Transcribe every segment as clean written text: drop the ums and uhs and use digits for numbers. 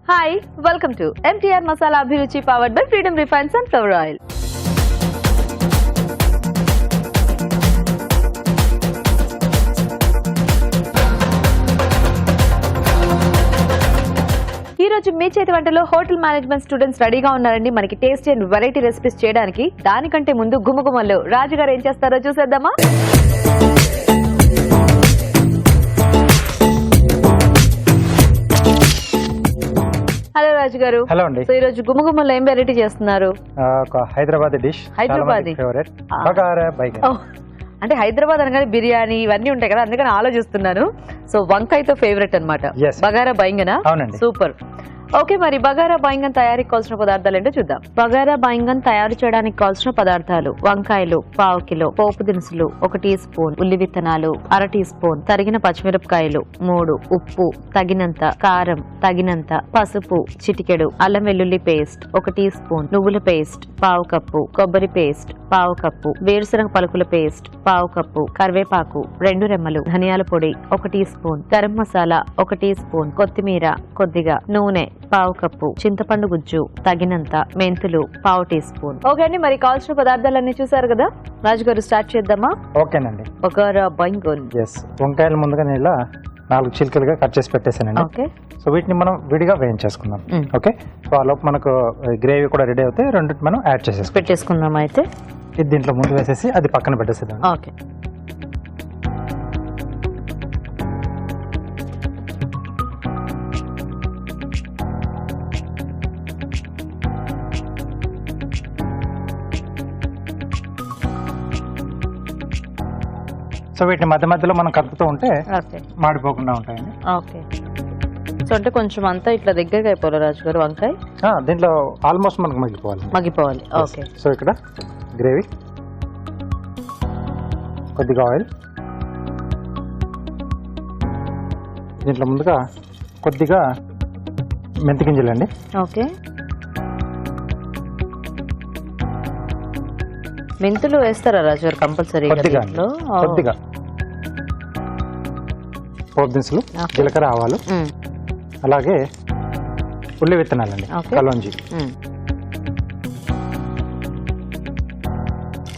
Hi, welcome to MTR Masala Abhiruchi powered by Freedom Refined Sunflower Oil. ఈ రోజు మీ చేతి వంటలో హోటల్ మేనేజ్మెంట్ స్టూడెంట్స్ రెడీగా ఉన్నారండి మనకి టేస్టీ అండ్ వెరైటీ రెసిపీస్ చేయడానికి. దానికంటే ముందు గుమగుమల్లో రాజు గారు ఏం చేస్తారో చూసేద్దామా? హలో రాజు గారు. హలో అండి. సో ఈ రోజు గుమగుమల్లో ఏం వెరైటీ చేస్తున్నారు? Hyderabad dish, Hyderabadi favourite bagara baingan. అంటే హైదరాబాద్ అనగానే బిర్యానీ ఇవన్నీ ఉంటాయి కదా, అందుకని ఆలోచిస్తున్నాను. సో వంకాయతో ఫేవరెట్ అన్నమాట బగారా బైంగనా? అవునండి. సూపర్. ఓకే, మరి బగారా బైంగన్ తయారీకి కావాల్సిన పదార్థాలు ఏంటో చూద్దాం. బగారా బైంగన్ తయారు చేయడానికి కావాల్సిన పదార్థాలు: వంకాయలు 1/2 కిలో, పోపు దినుసులు 1 టీ స్పూన్, ఉల్లి విత్తనాలు 1/2 టీ స్పూన్, తరిగిన పచ్చిమిరపకాయలు 3, ఉప్పు తగినంత, కారం తగినంత, పసుపు చిటికెడు, అల్లం వెల్లుల్లి పేస్ట్ 1 టీ స్పూన్, నువ్వుల పేస్ట్ 1/2 కప్పు, కొబ్బరి పేస్ట్ 1/2 కప్పు, వేరుశనగ పలుకుల పేస్ట్ 1/2 కప్పు, కరివేపాకు 2 రెమ్మలు, ధనియాల పొడి 1 teaspoon, garam masala 1 teaspoon, కొత్తిమీర కొద్దిగా, నూనె 1/2 కప్పు, చింతపండు గుజ్జు తగినంత, మెంతులు 1/2 టీ స్పూన్. ఓకే అండి, మరి కావాల్సిన పదార్థాలన్నీ చూసారు కదా, రాజు గారు స్టార్ట్ చేద్దామా? ఓకేనండి. బగారా బైంగన్. వంకాయలు ముందుగా నేను 4 చిలుకలుగా కట్ చేసి పెట్టేసానండి. ఓకే. సో వీటిని మనం విడిగా వేయించేసుకుందాం. ఓకే. సో ఆ లోపు మనకు గ్రేవీ కూడా రెడీ అవుతే రెండింటి మనం యాడ్ చేసేసి పెట్టేసుకుందాం. అయితే ఇది దీంట్లో ముందు వేసేసి అది పక్కన పెట్టేసేద్దాం. ఓకే. సో వీటిని మధ్య మధ్యలో మనం కలుపుతూ ఉంటే మాడిపోకుండా ఉంటాయండి. ఓకే. సో అంటే కొంచెం అంతా ఇట్లా దగ్గరగా అయిపోవాలి రాజు గారు వంకాయ. దీంట్లో ఆల్మోస్ట్ మనకు మగ్గిపోవాలి. ఓకే. సో ఇక్కడ గ్రేవీ, కొద్దిగా ఆయిల్, దీంట్లో ముందుగా కొద్దిగా మెంతి గింజలండి. ఓకే. మెంతులు వేస్తారా రాజు గారు కంపల్సరీ? కొద్దిగా పోపు దినుసులు, జీలకర్ర, ఆవాలు, అలాగే ఉల్లి విత్తనాలండి, కలోంజీ.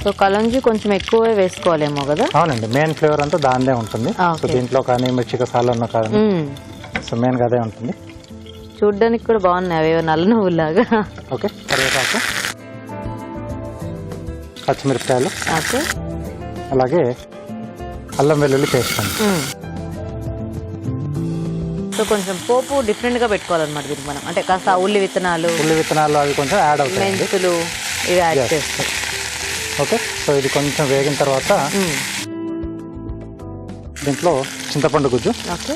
సో కలోంజీ కొంచెం ఎక్కువే వేసుకోవాలేమో కదా? అవునండి, మెయిన్ ఫ్లేవర్ అంతా దానిదే ఉంటుంది. సో దీంట్లో కానీ మిర్చి కసాలలో కానీ సో మెయిన్ గా అదే ఉంటుంది. చూడ్డానికి కూడా బాగున్నాయి అవి నల్ల నువ్వులాగా. ఓకే. కరివేపాకు, పచ్చిమిరపకాయలు, అలాగే అల్లం వెల్లుల్లి పేస్ట్ అండి. సో కొంచెం పోపు డిఫరెంట్ గా పెట్టుకోవాలన్నమాట దీనికి మనం. అంటే కాస్త ఉల్లి విత్తనాలు అవి కొంచెం యాడ్ అవుతాయి, మెంతులు ఇవి యాడ్ చేస్తాం. ఓకే. సో ఇది కొంచెం వేగిన తర్వాత దీంట్లో చింతపండు గుజ్జు. ఓకే.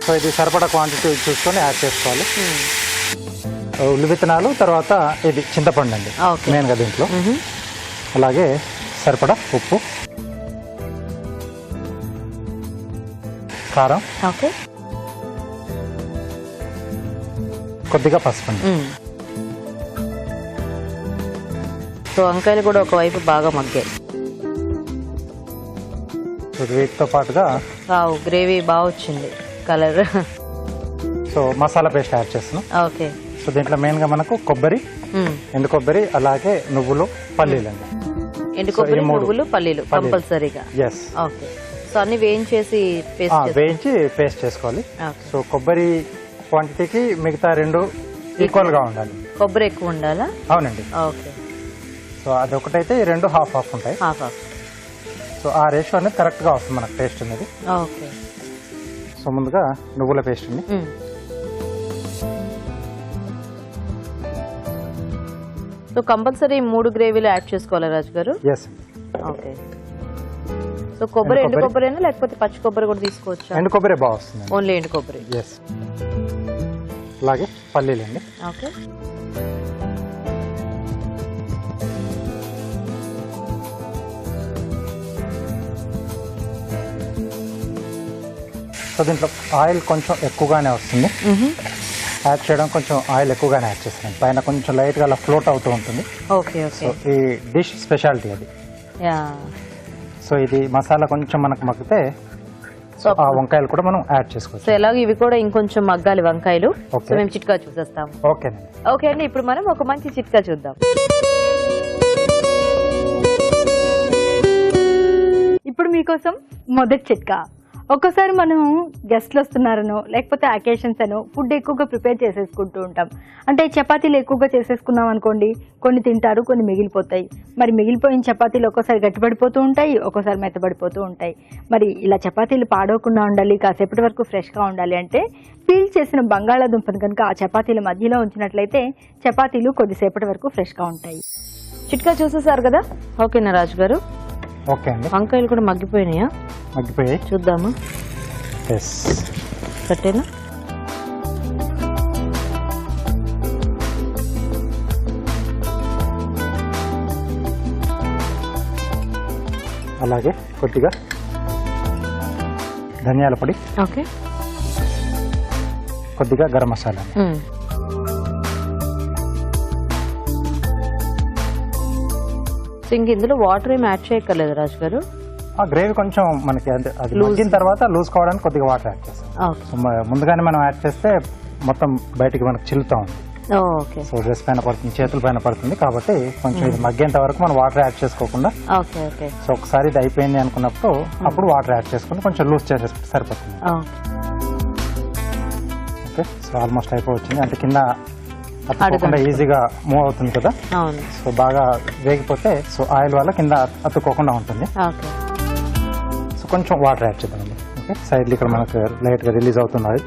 సో ఇది సరిపడా క్వాంటిటీ చూసుకొని యాడ్ చేసుకోవాలి. ఉల్లి విత్తనాలు, తర్వాత ఇది చింతపండు అండి మెయిన్గా దీంట్లో. అలాగే సరిపడా ఉప్పు, కారం, ఓకే, కొద్దిగా పసుపు అండి. సో వంకాయలు కూడా ఒకవైపు బాగా మగ్గాయి. వీటితో పాటుగా గ్రేవీ బాగా వచ్చింది colour. So masala paste add చేస్తున్నాం. ఓకే. సో దీంట్లో మెయిన్గా మనకు కొబ్బరి, ఎండు కొబ్బరి, అలాగే నువ్వులు, పల్లీలు అండి. ఎండు కొబ్బరి, నువ్వులు, పల్లీలు కంపల్సరీగా. ఓకే. సో అన్ని వేయించి పేస్ట్ చేసుకోవాలి. సో కొబ్బరి క్వాంటిటీకి మిగతా 2 ఈక్వల్ గా ఉండాలి. కొబ్బరి ఎక్కువ ఉండాలా? అవునండి. ఓకే. సో అది ఒకటైతే ఈ 2 హాఫ్ ఉంటాయి. సో ఆ రేషియో అనేది కరెక్ట్ గా వస్తుంది మనకు టేస్ట్ అనేది. ఓకే. సో ముందుగా నువ్వుల పేస్ట్ అండి. సో కంపల్సరీ 3 గ్రేవీలు యాడ్ చేసుకోవాలి రాజు గారు? ఎస్. ఓకే. సో కొబ్బరి ఎండు కొబ్బరేనా లేకపోతే పచ్చి కొబ్బరి కూడా తీసుకోవచ్చా? ఎండు కొబ్బరి బాగా వస్తుంది. ఓన్లీ ఎండు కొబ్బరి. ఎస్. అలాగే పల్లీలు అండి. ఓకే. సో దీంట్లో ఆయిల్ కొంచెం ఎక్కువగానే వస్తుంది. యాడ్ చేయడం కొంచెం ఆయిల్ ఎక్కువగానే యాడ్ చేస్తాను. పైన కొంచెం లైట్గా అలా ఫ్లోట్ అవుతూ ఉంటుంది. Okay okay. సో ఈ డిష్ స్పెషాలిటీ అది. యా. సో సో ఇది మసాలా కొంచెం మనకు మగ్గితే సో ఆ వంకాయలు కూడా మనం యాడ్ చేసుకోవచ్చు. సో ఎలాగో ఇవి కూడా ఇంకొంచెం మగ్గాలి వంకాయలు. సో మేము చిట్కా చూసేస్తాం. ఓకేనండి. ఓకే అండి, ఇప్పుడు మనం ఒక మంచి చిట్కా చూద్దాం. ఇప్పుడు మీకోసం మొదటి చిట్కా. ఒక్కోసారి మనం గెస్ట్లు వస్తున్నారనో లేకపోతే అకేషన్స్ అనో ఫుడ్ ఎక్కువగా ప్రిపేర్ చేసేసుకుంటూ ఉంటాం. అంటే చపాతీలు ఎక్కువగా చేసేసుకున్నాం అనుకోండి, కొన్ని తింటారు, కొన్ని మిగిలిపోతాయి. మరి మిగిలిపోయిన చపాతీలు ఒక్కోసారి గట్టిపడిపోతూ ఉంటాయి, ఒక్కోసారి మెత్తబడిపోతూ ఉంటాయి. మరి ఇలా చపాతీలు పాడవకుండా ఉండాలి, కాసేపటి వరకు ఫ్రెష్గా ఉండాలి అంటే పీల్ చేసిన బంగాళాదుంపను కనుక ఆ చపాతీల మధ్యలో ఉంచినట్లయితే చపాతీలు కొద్దిసేపటి వరకు ఫ్రెష్గా ఉంటాయి. చిట్కా చూసేసారు కదా? ఓకేనా రాజు గారు? ఓకే అండి. వంకాయలు కూడా మగ్గిపోయినాయా? మగ్గిపోయాయి. చూద్దామా? కట్టేనా? అలాగే కొద్దిగా ధనియాల పొడి, ఓకే, కొద్దిగా గరం మసాలా. ఇంక ఇందులో వాటర్ ఏమి యాడ్ చేయక్కర్లేదు రాజు గారు? ఆ గ్రేవీ కొంచెం మనకి అది మగ్గిన తర్వాత లూజ్ కావడానికి కొద్దిగా వాటర్ యాడ్ చేస్తాం. సో ముందుగానే మనం యాడ్ చేస్తే మొత్తం బయటికి మనకు చిల్లుతా ఉంది. ఓకే. సో డ్రెస్ పైన పడుతుంది, చేతుల పైన పడుతుంది, కాబట్టి కొంచెం ఇది మగ్గేంత వరకు మనం వాటర్ యాడ్ చేసుకోకుండా ఓకే ఓకే సో ఒకసారి ఇది అయిపోయింది అనుకున్నప్పుడు అప్పుడు వాటర్ యాడ్ చేసుకుని కొంచెం లూజ్ చేసేస్తే సరిపోతుంది. ఓకే, సో ఆల్మోస్ట్ అయిపోవచ్చింది. అంటే కింద అతుక్కోకుండా ఈజీగా మూవ్ అవుతుంది కదా. సో బాగా వేగిపోతే సో ఆయిల్ వల్ల కింద అతుక్కోకుండా ఉంటుంది. సో కొంచెం వాటర్ యాడ్ చేద్దామండి. ఓకే, సైడ్లు ఇక్కడ మనకు లైట్ గా రిలీజ్ అవుతున్నది.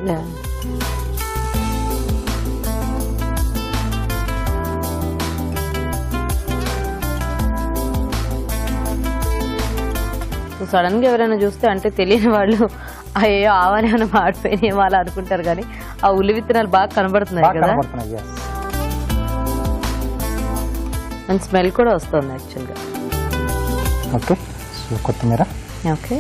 సడన్ గా ఎవరైనా చూస్తే అంటే తెలియని వాళ్ళు అయ్యో ఆవాలు ఏమైనా మాడిపోయినాయి వాళ్ళు అనుకుంటారు, కానీ ఆ ఉల్లి విత్తనాలు బాగా కనబడుతున్నాయి కదా. అండ్ స్మెల్ కూడా వస్తుంది యాక్చువల్గా. ఓకే, సో కొత్తిమీర. Okay,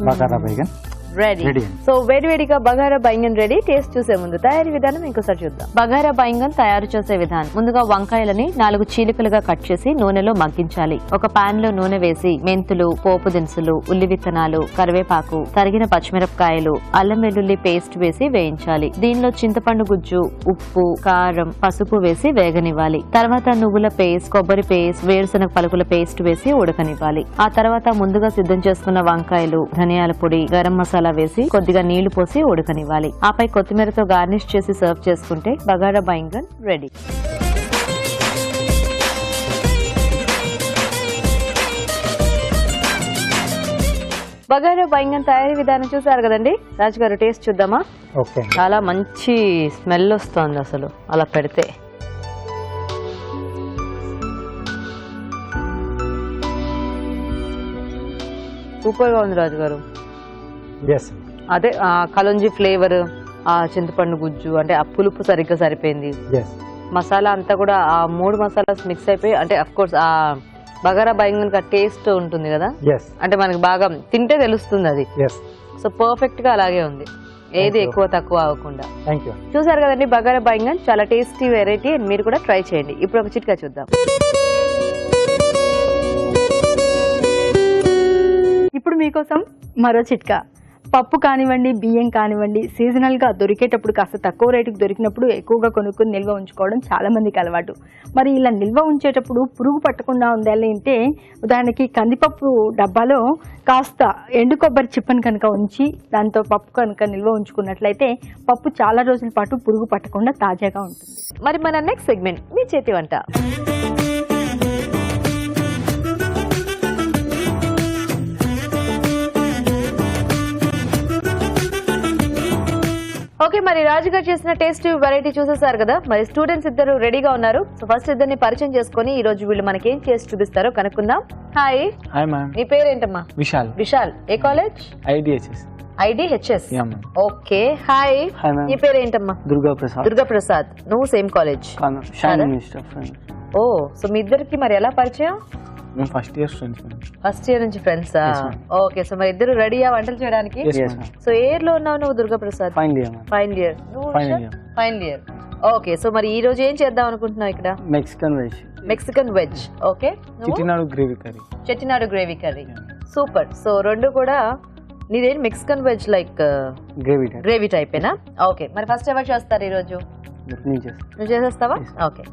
bagara baingan ready. So వేడివేడిగా బగారా బైంగన్ రెడీ. టేస్ట్ చూసే ముందు తయారీ విధానం ఇంకోసారి చూద్దాం. బగారా బైంగన్ తయారు చేసే విధానం: ముందుగా వంకాయలని 4 చీలికలుగా కట్ చేసి నూనెలో మగ్గించాలి. ఒక పాన్ లో నూనె వేసి మెంతులు, పోపు దినుసులు, ఉల్లి విత్తనాలు, కరివేపాకు, తరిగిన పచ్చిమిరపకాయలు, అల్లం వెల్లుల్లి పేస్ట్ వేసి వేయించాలి. దీనిలో చింతపండు గుజ్జు, ఉప్పు, కారం, పసుపు వేసి వేగనివ్వాలి. తర్వాత నువ్వుల పేస్ట్, కొబ్బరి పేస్ట్, వేరుశనగ పలుకుల పేస్ట్ వేసి ఉడకనివ్వాలి. ఆ తర్వాత ముందుగా సిద్ధం చేసుకున్న వంకాయలు, ధనియాల పొడి, గరం మసాలా వేసి కొద్దిగా నీళ్లు పోసి ఉడకనివ్వాలి. ఆపై కొత్తిమీరతో గార్నిష్ చేసి సర్వ్ చేసుకుంటే బగారా బైంగన్ రెడీ. బగారా బైంగన్ తయారీ విధానం చూసారు కదండి. రాజు గారు టేస్ట్ చూద్దామా? ఓకే, చాలా మంచి స్మెల్ వస్తుంది అసలు అలా పెడితే. సూపర్ గా ఉంది రాజు గారు. అదే కలంజీ ఫ్లేవర్, ఆ చింతపండు గుజ్జు, అంటే ఆ పులుపు సరిగ్గా సరిపోయింది. మసాలా అంతా కూడా ఆ 3 మసాలాస్ మిక్స్ అయిపోయి, అంటే అఫ్ కోర్స్ ఆ బగారా బైంగన్ టేస్ట్ ఉంటుంది కదా, అంటే మనకి బాగా తింటే తెలుస్తుంది అది. సో పర్ఫెక్ట్ గా అలాగే ఉంది, ఏది ఎక్కువ తక్కువ అవ్వకుండా. చూసారు కదండి బగారా బైంగన్, చాలా టేస్టీ వెరైటీ. అండ్ మీరు కూడా ట్రై చేయండి. ఇప్పుడు ఒక చిట్కా చూద్దాం. ఇప్పుడు మీకోసం మరో చిట్కా. పప్పు కానివ్వండి, బియ్యం కానివ్వండి, సీజనల్గా దొరికేటప్పుడు కాస్త తక్కువ రేటుకి దొరికినప్పుడు ఎక్కువగా కొనుక్కొని నిల్వ ఉంచుకోవడం చాలా మందికి అలవాటు. మరి ఇలా నిల్వ ఉంచేటప్పుడు పురుగు పట్టకుండా ఉండాలి అంటే ఉదాహరణకి కందిపప్పు డబ్బాలో కాస్త ఎండు కొబ్బరి చిప్పను కనుక ఉంచి దాంతో పప్పు కనుక నిల్వ ఉంచుకున్నట్లయితే పప్పు చాలా రోజుల పాటు పురుగు పట్టకుండా తాజాగా ఉంటుంది. మరి మన నెక్స్ట్ సెగ్మెంట్ మీ చేతి వంట. ఓకే, మరి రాజుగారు చేసిన టేస్ట్ వెరైటీ చూసేసారు కదా. మరి స్టూడెంట్స్ ఇద్దరు రెడీగా ఉన్నారు. సో ఫస్ట్ ఇద్దరిని పరిచయం చేసుకుని ఈ రోజు వీళ్ళు మనకి ఏం చేసి చూపిస్తారో కనుక్కుందాం. హాయ్. Hi ma'am. నీ పేరేంటమ్మా? విశాల్. విశాల్, ఏ college? IDHS. IDHS. Okay, hi. నీ పేరేంటమ్మా? దుర్గా ప్రసాద్. దుర్గా ప్రసాద్. నువ్వు సేమ్ కాలేజ్? ఓ, సో మీ ఇద్దరికి మరి ఎలా పరిచయం? మేము first year students madam. First year నుంచి ఫ్రెండ్సా? Yes, ma'am. ఓకే, సో మరి ఇద్దరు రెడీయా వంటలు చేయడానికి? Yes, ma'am. సో ఏ ఇయర్ లో ఉన్నావు నువ్వు Durga Prasad? Final year ma'am. Final year. Final year. Final year. Okay, so మరి ఈ రోజు ఏం చేద్దాం అనుకుంటున్నావు ఇక్కడ? Mexican veg, Mexican veg. Okay, Chettinad gravy curry. Chettinad gravy curry. Super. So రెండు కూడా నీదేం Mexican veg like gravy curry gravy టైపేనా? ఓకే, మరి ఫస్ట్ ఎవరు చేస్తారు ఈ రోజు? నేను చేస్తాను. నువ్వు చేసేస్తావా? Yes. ఓకే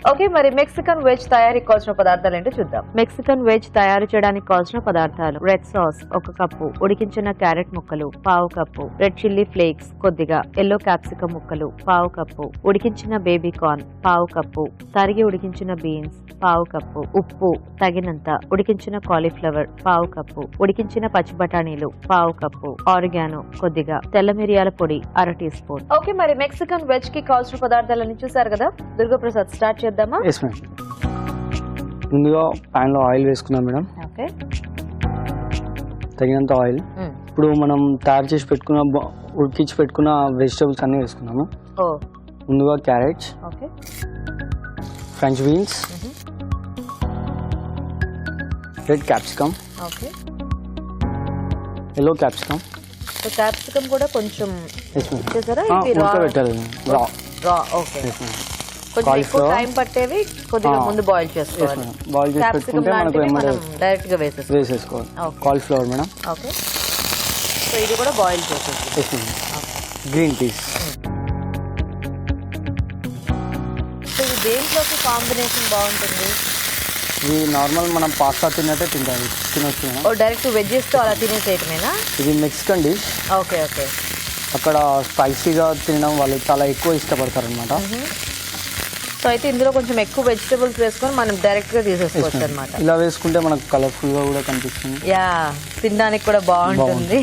ఓకే, మరి మెక్సికన్ వెజ్ తయారీకి కావాల్సిన పదార్థాలు ఏంటో చూద్దాం. మెక్సికన్ వెజ్ తయారు చేయడానికి కావాల్సిన పదార్థాలు: రెడ్ సాస్ 1 కప్పు, ఉడికించిన క్యారెట్ ముక్కలు 1/2 కప్పు, రెడ్ చిల్లీ ఫ్లేక్స్ కొద్దిగా, ఎల్లో క్యాప్సికం ముక్కలు 1/2 కప్పు, ఉడికించిన బేబీ కార్న్ 1/2 కప్పు, తరిగి ఉడికించిన బీన్స్ 1/2 కప్పు, ఉప్పు తగినంత, ఉడికించిన కాలీఫ్లవర్ 1/2 కప్పు, ఉడికించిన పచ్చి బఠానీలు 1/2 కప్పు, ఆరిగానో కొద్దిగా, తెల్ల మిరియాల పొడి 1/2 టీ స్పూన్. ఓకే, మరి మెక్సికన్ వెజ్ కి కావాల్సిన పదార్థాలన్నీ చూసారు కదా. దుర్గా ప్రసాద్ స్టార్ట్ చేద్దామా? Yes ma'am. ముందుగా ప్యాన్ లో ఆయిల్ వేసుకున్నాం మేడం, ఓకే. తగినంత ఆయిల్. ఇప్పుడు మనం తయారు చేసి పెట్టుకున్న ఉడికించి పెట్టుకున్న వెజిటబుల్స్ అన్ని వేసుకున్నాము. ఓ, ముందుగా carrots, okay. French beans, red capsicum, okay. Yellow capsicum. So capsicum కూడా కొంచెం ఎస్ మ్యామ్. చేసారా? ఇవి రా ఉడకబెట్టాలి రా. రా. Okay, yes ma'am. కొంచెం ఎక్కువ Cauliflower. టైం పట్టేవి కొద్దిగా ముందు బాయిల్ ఎస్ చేసుకోవాలి. మేడం. బాయిల్ చేసి క్యాప్సికమ్ పెట్టుకుంటే మనకు లాంటివి ఎమ్మడే మనం డైరెక్ట్ గా వేసేస్తాం. వేసేసుకోవాలి. Okay. Cauliflower madam. Okay, so ఇది కూడా బాయిల్ చేసేసి. Yes madam. Green peas. So ఇది దేంట్లోకి కాంబినేషన్ బాగుంటుంది? ఇది నార్మల్ మనం పాస్తా తిన్నట్టే తినొచ్చు మేడం. ఓ, డైరెక్ట్ వెజ్జెస్ తో అలా తినేసేయటమేనా? ఇది మెక్సికన్ డిష్. Okay okay. అక్కడ స్పైసీగా తినడం వాళ్ళు చాలా ఎక్కువ ఇష్టపడతారు అనమాట. సో అయితే ఇందులో కొంచెం ఎక్కువ వెజిటబుల్స్ వేసుకొని మనం డైరెక్ట్ గా తీసేసుకోవచ్చు అనమాట. ఇలా వేసుకుంటే మనకు కలర్ఫుల్ గా కూడా కనిపిస్తుంది. యా, తినడానికి కూడా బాగుంటుంది.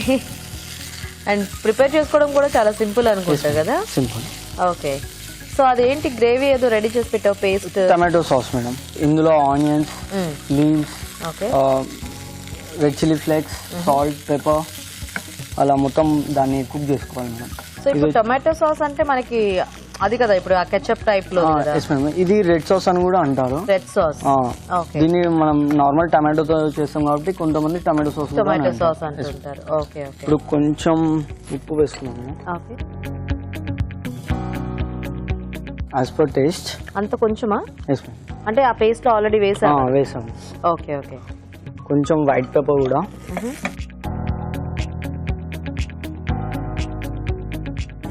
అండ్ ప్రిపేర్ చేసుకోవడం కూడా చాలా సింపుల్ అనుకుంటా కదా. సింపుల్. ఓకే, సో అదేంటి గ్రేవీ ఏదో రెడీ చేసి పెట్టావు, పేస్ట్? Tomato sauce madam. ఇందులో onions, leaves, okay, red chilli flakes, salt, pepper అలా మొత్తం దాన్ని కుక్ చేసుకోవాలి మేడం. సో ఇప్పుడు టొమాటో సాస్ అంటే మనకి అది కదా ఇప్పుడు ఆ కెచప్ టైప్ లో కదా. Yes madam. ఇది రెడ్ సాస్ అని కూడా అంటారు. Red sauce. ఓకే, దీన్ని మనం నార్మల్ టమాటోతో చేస్తాం కాబట్టి కొంతమంది టమాటో సాస్ టొమాటో సాస్ అంటుంటారు. Okay okay. ఇప్పుడు కొంచెం ఉప్పు వేసుకున్నాము ఓకే, యాజ్ పర్ టేస్ట్. అంత కొంచెమా? Yes madam. అంటే ఆ పేస్ట్ లో ఆల్రెడీ వేసాం. వేసాము. Okay okay. కొంచెం వైట్ పెప్పర్ కూడా.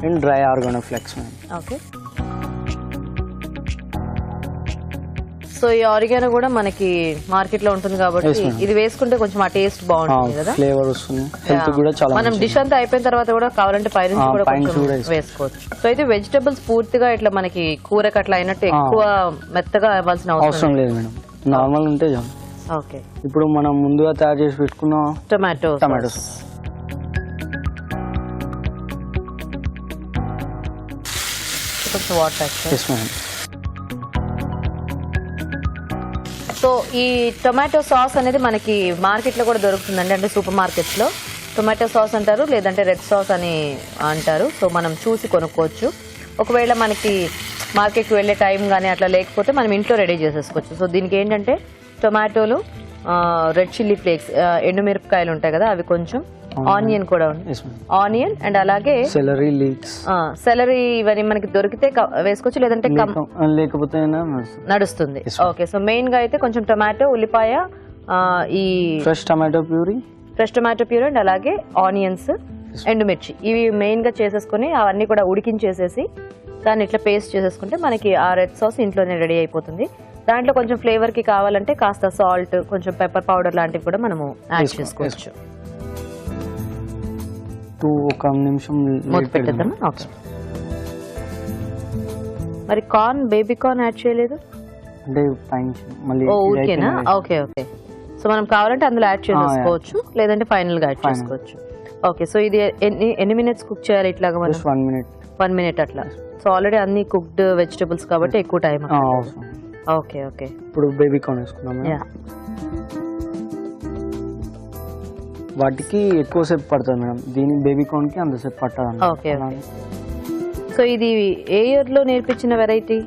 And dry oregano flakes madam. Okay, so ఈ ఆరిగానో కూడా మనకి మార్కెట్ లో ఉంటుంది కాబట్టి Yes, ma'am. ఇది వేసుకుంటే కొంచెం ఆ టేస్ట్ బాగుంటుంది కదా. ఫ్లేవర్ వస్తుంది. హెల్త్ కూడా చాలా మనం మంచిది. డిష్ అంతా అయిపోయిన తర్వాత కూడా కావాలంటే పైనుంచి కూడా పైనుంచి కొంచెం కూడా వేసుకోవచ్చు. సో అయితే వెజిటబుల్స్ పూర్తిగా ఇట్లా మనకి కూరకు అట్లా అయినట్టు ఎక్కువ మెత్తగా అవ్వాల్సిన అవసరం అవసరం లేదు మేడం. నార్మల్ ఉంటే చాలు. ఓకే, ఇప్పుడు మనం ముందుగా తయారు చేసి పెట్టుకున్న టొమాటో టమాటో సాస్. కొంచెం వాటర్. Yes madam. సో ఈ టొమాటో సాస్ అనేది మనకి మార్కెట్ లో కూడా దొరుకుతుందండి. అంటే సూపర్ మార్కెట్స్ లో టొమాటో సాస్ అంటారు, లేదంటే రెడ్ సాస్ అని అంటారు. సో మనం చూసి కొనుక్కోవచ్చు. ఒకవేళ మనకి మార్కెట్కి వెళ్ళే టైం కానీ అట్లా లేకపోతే మనం ఇంట్లో రెడీ చేసేసుకోవచ్చు. సో దీనికి ఏంటంటే టొమాటోలు, రెడ్ చిల్లీ ఫ్లేక్స్, ఎండుమిరపకాయలు ఉంటాయి కదా అవి, కొంచెం ఆనియన్ కూడా ఉంది. Yes madam. ఆనియన్ అండ్ అలాగే సెలరీ లీక్స్. సెలరీ ఇవన్నీ మనకి దొరికితే వేసుకోవచ్చు, లేదంటే లేకపోతే నడుస్తుంది. Yes, ఓకే, సో మెయిన్ గా అయితే కొంచెం టొమాటో, ఉల్లిపాయ, ఈ fresh tomato puree, fresh tomato pure and అలాగే ఆనియన్స్, ఎండుమిర్చి, ఇవి మెయిన్ గా చేసేసుకుని అవన్నీ కూడా ఉడికించేసేసి దాన్ని ఇట్లా పేస్ట్ చేసేసుకుంటే మనకి ఆ రెడ్ సాస్ ఇంట్లోనే రెడీ అయిపోతుంది. దాంట్లో కొంచెం ఫ్లేవర్ కి కావాలంటే కాస్త సాల్ట్, కొంచెం పెప్పర్ పౌడర్ లాంటివి కూడా మనము యాడ్ చేసుకోవచ్చు. ఒక నిమిషం మూత పెట్టేద్దామా? ఓకే. మరి కార్న్, బేబీ కార్న్ యాడ్ చేయలేదు అంటే పైన మళ్ళీ ఓ ఊరికేనా? Okay okay. సో మనం కావాలంటే అందులో యాడ్ చేసుకోవచ్చు, లేదంటే ఫైనల్ గా యాడ్ చేసుకోవచ్చు. ఓకే, సో ఇది ఎన్ని మినిట్స్ కుక్ చేయాలి ఇట్లాగా మనం? 1 minute. 1 minute అట్లా. సో ఆల్రెడీ అన్ని కుక్డ్ వెజిటబుల్స్ కాబట్టి ఎక్కువ టైం. Okay okay. ఇప్పుడు బేబీ కార్న్ వేసుకున్నాము. వాటికి ఎక్కువ సేపు పడుతుంది మేడం, దీని బేబీ కార్న్ కి అంతసేపు పట్టదు. Okay okay. సో ఇది ఏ ఇయర్ లో నేర్పించిన వెరైటీ?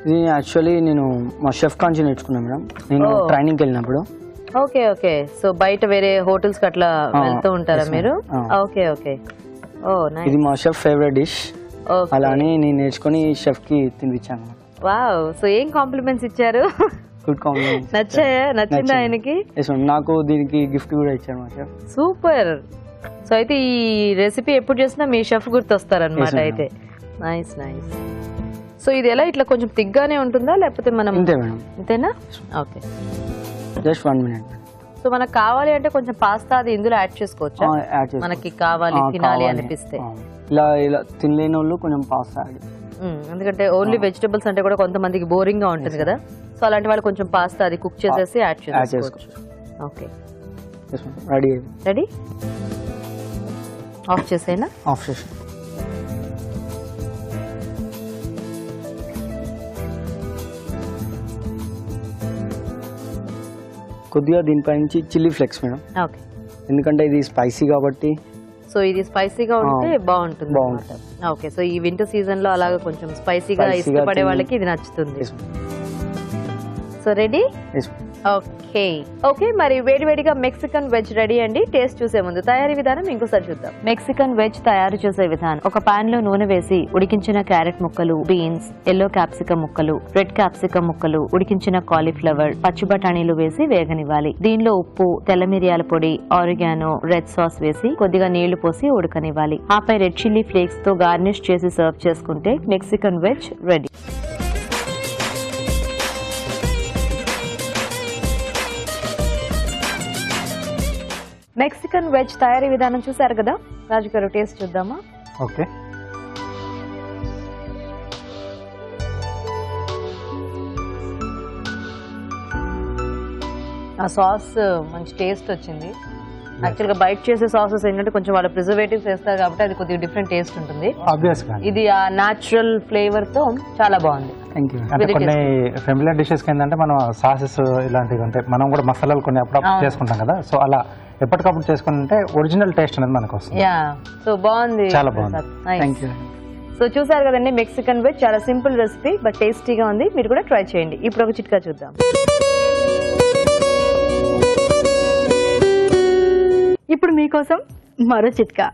ఇది యాక్చువల్లీ నేను మా షెఫ్ కాంచి నేర్చుకున్నాను మేడం. నేను ట్రైనింగ్కి వెళ్ళినప్పుడు. Okay okay. సో బయట వేరే హోటల్స్ కి అట్లా వెళ్తూ ఉంటారా మీరు? Okay okay. Oh nice. ఇది మా షెఫ్ ఫేవరెట్ డిష్, అలా అని నేను నేర్చుకొని షెఫ్ కి తినిపించాను. వావ్. సో ఏం కాంప్లిమెంట్స్ ఇచ్చారు? Good compliments. నచ్చిందా ఆయనకి? నాకు దీనికి గిఫ్ట్ కూడా ఇచ్చారు మా షెఫ్. సూపర్. సో అయితే ఈ రెసిపీ ఎప్పుడు చేసినా మీ షెఫ్ గుర్తొస్తారనమాట అయితే. Nice nice. సో ఇది ఎలా ఇట్లా కొంచెం తిగ్గానే ఉంటుందా లేకపోతే మనం అంతే మేడం. అంతేనా? ఓకే. Just 1 minute. సో మనకు కావాలి అంటే కొంచెం పాస్తా అది ఇందులో యాడ్ చేసుకోవచ్చా? మనకి కావాలి తినాలి అనిపిస్తే. ఇలా ఇలా తినలేని వాళ్ళు కొంచెం పాస్తా యాడ్. ఎందుకంటే ఓన్లీ వెజిటబుల్స్ అంటే కూడా కొంతమందికి బోరింగ్ గా ఉంటుంది కదా. సో అలాంటి వాళ్ళు కొంచెం పాస్తా అది కుక్ చేసేసి యాడ్ చేసుకోవచ్చు. Okay ready. రెడీ. ఆఫ్ చేసేనా? ఆఫ్ చేసి కొద్దిగా దీనిపై నుంచి చిల్లీ ఫ్లేక్స్ మేడం. ఓకే. ఎందుకంటే ఇది స్పైసీ కాబట్టి. సో ఇది స్పైసీగా ఉంటే బాగుంటుంది. ఓకే. సో ఈ వింటర్ సీజన్ లో అలాగా కొంచెం స్పైసీగా ఇష్టపడే వాళ్ళకి ఇది నచ్చుతుంది. So ready. Okay okay. మరి వేడివేడిగా మెక్సికన్ వెజ్ రెడీ అండి. టేస్ట్ చూసే ముందు తయారీ విధానం ఇంకోసారి చూద్దాం. మెక్సికన్ వెజ్ తయారు చేసే విధానం: ఒక పాన్ లో నూనె వేసి ఉడికించిన క్యారెట్ ముక్కలు, బీన్స్, ఎల్లో క్యాప్సికం ముక్కలు, రెడ్ క్యాప్సికం ముక్కలు, ఉడికించిన కాలీఫ్లవర్, పచ్చి బఠానీలు వేసి వేగనివ్వాలి. దీనిలో ఉప్పు, తెల్ల మిరియాల పొడి, ఆరిగానో, రెడ్ సాస్ వేసి కొద్దిగా నీళ్లు పోసి ఉడకనివ్వాలి. ఆపై రెడ్ చిల్లీ ఫ్లేక్స్ తో గార్నిష్ చేసి సర్వ్ చేసుకుంటే Mexican veg ready. Mexican veg తయారీ విధానం చూసారు కదా రాజు గారు, టేస్ట్ చూద్దామా? ఓకే. ఆ సాస్ మంచి టేస్ట్ వచ్చింది. యాక్చువల్ గా బయట చేసే సాసెస్ ఏంటంటే కొంచెం వాళ్ళ ప్రిజర్వేటివ్స్ వేస్తారు కాబట్టి అది కొద్దిగా డిఫరెంట్ టేస్ట్ ఉంటుంది. ఇది ఆ న్యాచురల్ ఫ్లేవర్ తో చాలా బాగుంది. అంటే కొన్ని ఫెమిలియర్ డిషెస్ ఏంటంటే మనం సాసెస్ ఇలాంటివి అంటే మనం కూడా మసాలాలు కొన్ని అప్పుడప్పుడు చేసుకుంటాం కదా. సో అలా ఎప్పటికప్పుడు చేసుకుంటే ఒరిజినల్ టేస్ట్ అనేది మనకు వస్తుంది. సో బాగుంది, చాలా బాగుంది. Thank you. సో చూసారు కదండి మెక్సికన్ వెజ్, చాలా సింపుల్ రెసిపీ బట్ టేస్టీగా ఉంది. మీరు కూడా ట్రై చేయండి. ఇప్పుడు ఒక చిట్కా చూద్దాం. ఇప్పుడు మీకోసం మరో చిట్కా.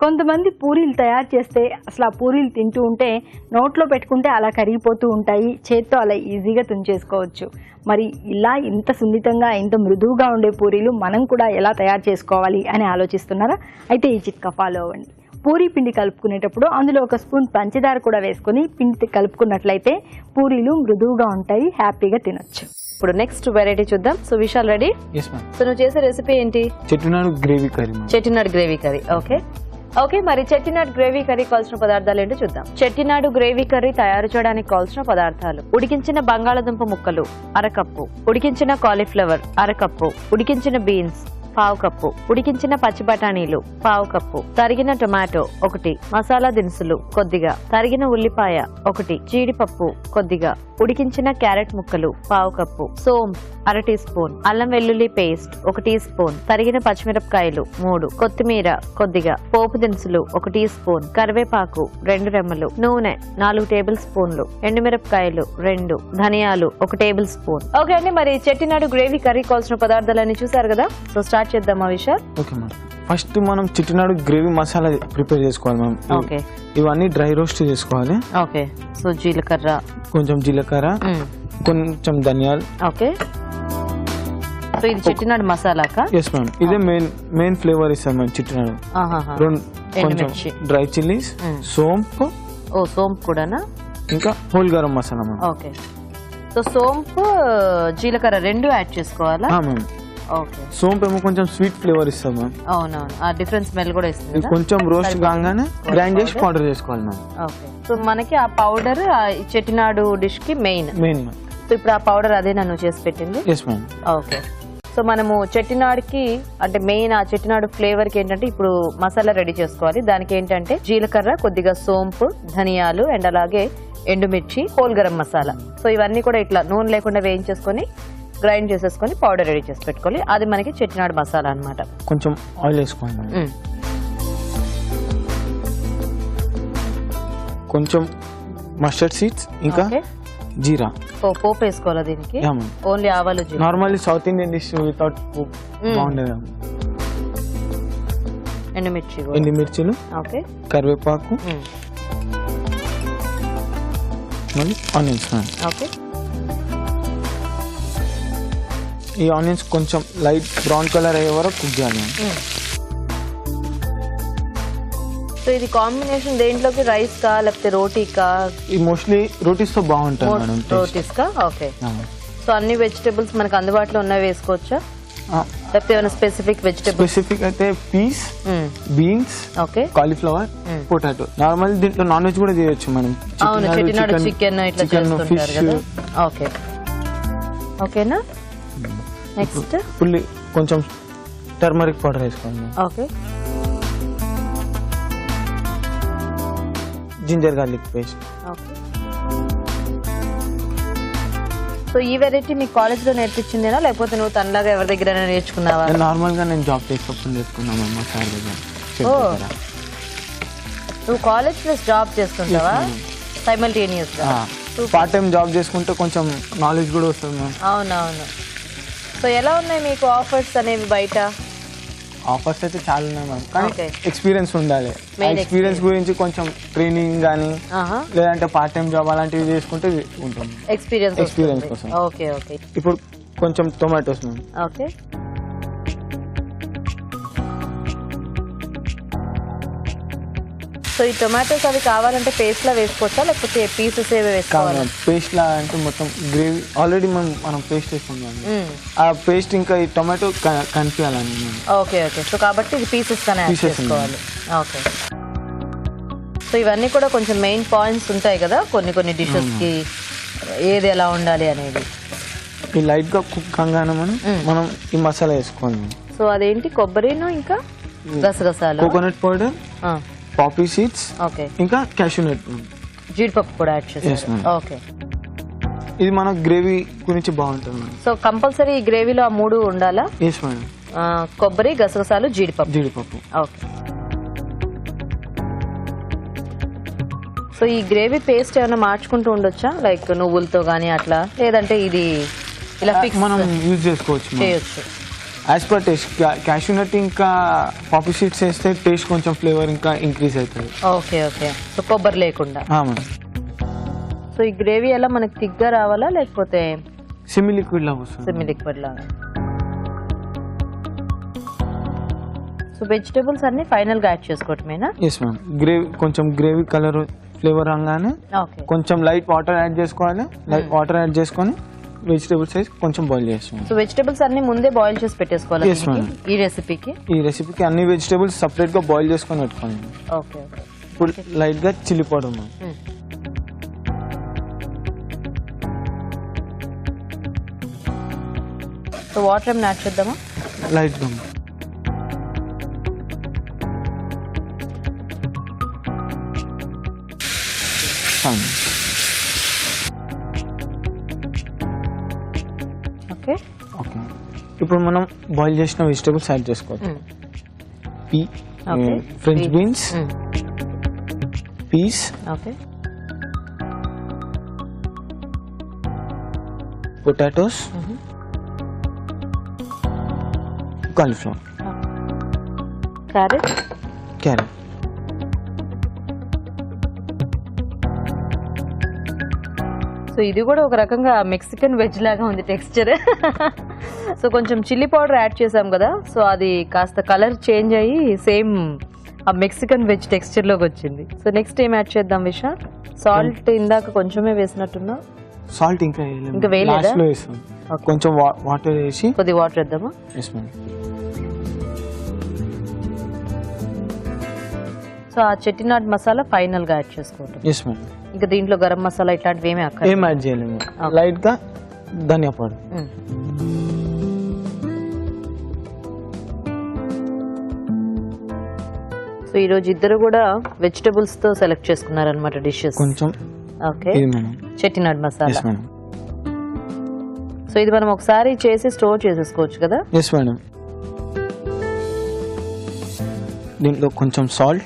కొంతమంది పూరీలు తయారు చేస్తే అసలు ఆ పూరీలు తింటూ ఉంటే నోట్లో పెట్టుకుంటే అలా కరిగిపోతూ ఉంటాయి, చేత్తో అలా ఈజీగా తుంచేసుకోవచ్చు. మరి ఇలా ఇంత సున్నితంగా ఇంత మృదువుగా ఉండే పూరీలు మనం కూడా ఎలా తయారు చేసుకోవాలి అని ఆలోచిస్తున్నారా? అయితే ఈ చిట్కా ఫాలో అవ్వండి. పూరీ పిండి కలుపుకునేటప్పుడు అందులో 1 స్పూన్ పంచదార కూడా వేసుకుని పిండి కలుపుకున్నట్లయితే పూరీలు మృదువుగా ఉంటాయి, హ్యాపీగా తినొచ్చు. ఇప్పుడు నెక్స్ట్ వెరైటీ చూద్దాం. So Vishal ready? సో నువ్వు చేసే రెసిపీ ఏంటి? Chettinad gravy curry. Chettinad gravy curry. Okay okay. మరి చెట్టినాడు గ్రేవీ కర్రీ కావాల్సిన పదార్థాలు ఏంటో చూద్దాం. చెట్టినాడు గ్రేవీ కర్రీ తయారు చేయడానికి కావాల్సిన పదార్థాలు: ఉడికించిన బంగాళాదుంప ముక్కలు 1/2 కప్పు, ఉడికించిన కాలీఫ్లవర్ 1/2 కప్పు, ఉడికించిన బీన్స్ 1/2 కప్పు, ఉడికించిన పచ్చి బఠానీలు 1/2 కప్పు, తరిగిన టొమాటో 1, మసాలా దినుసులు కొద్దిగా, తరిగిన ఉల్లిపాయ 1, జీడిపప్పు కొద్దిగా, ఉడికించిన క్యారెట్ ముక్కలు 1/2 కప్పు, సోంపు 1/2 టీ స్పూన్, అల్లం వెల్లుల్లి పేస్ట్ 1 టీ స్పూన్, తరిగిన పచ్చిమిరపకాయలు 3, కొత్తిమీర కొద్దిగా, పోపు దినుసులు 1 టీ స్పూన్, కరివేపాకు 2 రెమ్మలు, నూనె 4 టేబుల్ స్పూన్లు, ఎండుమిరపకాయలు 2, ధనియాలు 1 టేబుల్ స్పూన్. ఓకే అండి, మరి చెట్టినాడు గ్రేవీ కర్రీ కావాల్సిన పదార్థాలన్నీ చూసారు కదా. సో స్టార్ట్ చేద్దామా విశాల్? Okay madam. ఫస్ట్ మనం చిట్టినాడు గ్రేవీ మసాలా ప్రిపేర్ చేసుకోవాలి మ్యామ్. ఓకే. ఇవన్నీ డ్రై రోస్ట్ చేసుకోవాలి. ఓకే. సో జీలకర్ర, కొంచెం జీలకర్ర, కొంచెం ధనియాలు. ఓకే. సో ఇది చెట్టినాడు మసాలాకా? Yes ma'am. ఇదే మెయిన్ ఫ్లేవర్ ఇస్తాం మ్యామ్ చిట్టినాడు. కొంచెం డ్రై చిల్లీస్, సోంపు. ఓ సోంపు కూడానా? ఇంకా whole garam masala ma'am. Okay. So సోంపు, జీలకర్ర 2 యాడ్ చేసుకోవాలా? మ్యామ్. ఓకే. సోంపు ఏమో కొంచెం స్వీట్ ఫ్లేవర్ ఇస్తాం మ్యామ్. అవునవును, ఆ డిఫరెంట్ స్మెల్ కూడా ఇస్తుంది. కొంచెం రోస్ట్ కాగానే గ్రైండ్ చేసి పౌడర్ చేసుకోవాలి మ్యామ్. ఓకే. సో మనకి ఆ పౌడర్ చెట్టినాడు డిష్ కి మెయిన్ మ్యామ్. సో ఇప్పుడు ఆ పౌడర్ అదే నన్ను చేసి పెట్టింది. Yes ma'am. ఓకే. సో మనము చెట్టినాడుకి అంటే మెయిన్ ఆ చెట్టినాడు ఫ్లేవర్ కి ఏంటంటే ఇప్పుడు మసాలా రెడీ చేసుకోవాలి. దానికి ఏంటంటే జీలకర్ర, కొద్దిగా సోంపు, ధనియాలు అండ్ అలాగే ఎండుమిర్చి, హోల్ గరం మసాలా. సో ఇవన్నీ కూడా ఇట్లా నూనె లేకుండా వేయించేసుకొని గ్రైండ్ చేసేసుకొని పౌడర్ రెడీ చేసి పెట్టుకోవాలి. అది మనకి చెట్టినాడు మసాలా అన్నమాట. కొంచెం ఆయిల్ వేసుకోండి. కొంచెం మస్టర్డ్ సీడ్స్, ఇంకా జీరా. పోపు వేసుకోవాలా దీనికి? Yeah, ma'am. ఓన్లీ ఆవాలు జీరా. Normally South Indian dish without బాగుండేది. ఎండుమిర్చి కూడా. ఎండుమిర్చిలు, ఓకే. కరివేపాకు, మళ్ళీ ఆనియన్స్. ఓకే. ఈ ఆనియన్స్ కొంచెం లైట్ బ్రౌన్ కలర్ అయ్యే వరకు కుక్ చేయాలి. సో ఇది కాంబినేషన్ దేంట్లోకి, రైస్ కా లేకపోతే రోటీ కా? ఈ మోస్ట్లీ రోటీస్ తో బాగుంటుంది మేడం. రోటీస్ కా? ఓకే. సో అన్ని వెజిటేబుల్స్ మనకు అందుబాటులో ఉన్నవి వేసుకోవచ్చా, లేకపోతే ఏమైనా స్పెసిఫిక్ వెజిటేబుల్? స్పెసిఫిక్ అయితే peas, beans, okay, cauliflower, potato. Normal దీంట్లో నాన్ వెజ్ కూడా చేయొచ్చు మనం. అవును, చెట్టినాడు చికెన్ ఇట్లా చేస్తుంటారు కదా. ఓకే, ఓకేనా. నెక్స్ట్ ఫుల్లీ కొంచెం టర్మరిక్ పౌడర్ వేసుకోండి. Okay. Ginger garlic paste. Okay. So ఈ వెరైటీ మీ కాలేజ్ లో నేర్పించిందేనా, లేకపోతే నువ్వు తనలాగా ఎవరి దగ్గర నేర్చుకున్నావా? నార్మల్ గా నేను జాబ్ చేసేటప్పుడు నేర్చుకున్నాను మా సార్ దగ్గర. నువ్వు కాలేజ్ ప్లస్ జాబ్ చేస్తుంటావా సైమల్టేనియస్ గా? పార్ట్ టైం జాబ్ చేసుకుంటే కొంచెం నాలెడ్జ్ కూడా వస్తుంది మ్యామ్. అవునవును. సో ఎలా ఉన్నాయి మీకు ఆఫర్స్ అనేవి బయట? ఆఫర్స్ అయితే చాలా ఉన్నాయి మ్యామ్, కానీ Okay. ఎక్స్పీరియన్స్ ఉండాలి. ఎక్స్పీరియన్స్ గురించి కొంచెం ట్రైనింగ్ కానీ లేదంటే పార్ట్ టైం జాబ్ అలాంటివి చేసుకుంటే ఉంటుంది. ఎక్స్పీరియన్స్ కోసం. Okay, okay. ఇప్పుడు కొంచెం టొమాటోస్ మ్యామ్. ఓకే. సో ఈ టొమాటోస్ అవి కావాలంటే పేస్ట్ లా వేసుకోవచ్చా, లేకపోతే పీసెస్ ఏవి వేసుకోవాలి? పేస్ట్ లా అంటే మొత్తం గ్రేవీ ఆల్రెడీ మనం పేస్ట్ వేసుకున్నాం. ఆ పేస్ట్ ఇంకా ఈ టొమాటో కనిపించాలని. Okay, okay. సో కాబట్టి ఇది పీసెస్ గానే యాడ్ చేసుకోవాలి. ఓకే. సో ఇవన్నీ కూడా కొంచెం మెయిన్ పాయింట్స్ ఉంటాయి కదా కొన్ని కొన్ని డిషెస్ కి, ఏది ఎలా ఉండాలి అనేది. ఈ లైట్ గా కుక్ కాగానే మనం ఈ మసాలా వేసుకోవాలి. సో అదేంటి, కొబ్బరిను ఇంకా గసగసాలు, coconut powder, poppy seeds, okay, ఇంకా క్యాషూ నట్, జీడిపప్పు కూడా యాడ్ చేస్తారు. ma'am. ఓకే. ఇది మన గ్రేవీ గురించి బాగుంటుంది. సో కంపల్సరీ ఈ గ్రేవీలో ఆ మూడు ఉండాలా? Yes madam. కొబ్బరి, గసగసాలు, జీడిపప్పు. ఓకే. సో ఈ గ్రేవీ పేస్ట్ ఏమైనా మార్చుకుంటూ ఉండొచ్చా, లైక్ నువ్వులతో గానీ అట్లా, లేదంటే ఇది ఇలా ఫిక్స్ మనం యూజ్ చేసుకోవచ్చు చేయొచ్చు యాజ్ పర్ టేస్ట్. క్యాషూ నట్ ఇంకా పాపీ సీడ్స్ వేస్తే టేస్ట్ కొంచెం ఫ్లేవర్ ఇంకా ఇంక్రీజ్ అవుతుంది. Okay, okay. సో కొబ్బరి లేకుండా. మేడం. సో ఈ గ్రేవీ ఎలా మనకి థిక్గా రావాలా, లేకపోతే సెమీ లిక్విడ్ లాగా వస్తుంది? సెమీ లిక్విడ్ లాగా. సో వెజిటేబుల్స్ అన్ని ఫైనల్ గా యాడ్ చేసుకోవటమేనా? Yes ma'am. కొంచెం గ్రేవీ కలర్ ఫ్లేవర్ రాగానే కొంచెం లైట్ వాటర్ యాడ్ చేసుకోవాలి. లైట్ వాటర్ యాడ్ చేసుకొని వెజిటేబుల్స్ వేసి కొంచెం బాయిల్ చేస్తాం. సో వెజిటేబుల్స్ అన్ని ముందే బాయిల్ చేసి పెట్టేసుకోవాలి Yes, ma'am. ఈ రెసిపీకి? ఈ రెసిపీకి అన్ని వెజిటేబుల్స్ సపరేట్ గా బాయిల్ చేసుకొని పెట్టుకోండి. Okay, okay. ఇప్పుడు లైట్ గా chilli powder ma'am. So water ఏమైనా యాడ్ చేద్దామా? లైట్ గా ఓకే, ఓకే. ఇప్పుడు మనం బాయిల్ చేసిన వెజిటేబుల్స్ యాడ్ చేసుకోవచ్చు. French beans, peas, okay, potatoes, cauliflower, carrot. So ఇది కూడా ఒక రకంగా మెక్సికన్ వెజ్ లాగా ఉంది టెక్స్చర్. సో కొంచెం చిల్లీ పౌడర్ యాడ్ చేసాం కదా, సో అది కాస్త కలర్ చేంజ్ అయ్యి సేమ్ ఆ మెక్సికన్ వెజ్ టెక్స్చర్ లోకి వచ్చింది. సో నెక్స్ట్ ఏం యాడ్ చేద్దాం విశాల్? సాల్ట్ ఇందాక కొంచెమే వేసినట్టున్నా. సాల్ట్ ఇంకా వేయలేదా? కొంచెం వాటర్ వేసి కొద్ది వాటర్ వేద్దామా? సో ఆ చెట్టినాడ్ మసాలా ఫైనల్ గా యాడ్ చేసుకోవటం. ఇంకా దీంట్లో గరం మసాలా ఇట్లాంటివి ఏమీ అక్కడ ఏం యాడ్ చేయలేము. లైట్ గా ధనియా పౌడర్. సో ఈ రోజు ఇద్దరు కూడా వెజిటబుల్స్ తో సెలెక్ట్ చేసుకున్నారనమాట డిషెస్. కొంచెం ఓకే, చెట్టినాడ్ మసాలా. సో ఇది మనం ఒకసారి చేసి స్టోర్ చేసేసుకోవచ్చు కదా? Yes madam. దీంట్లో కొంచెం సాల్ట్,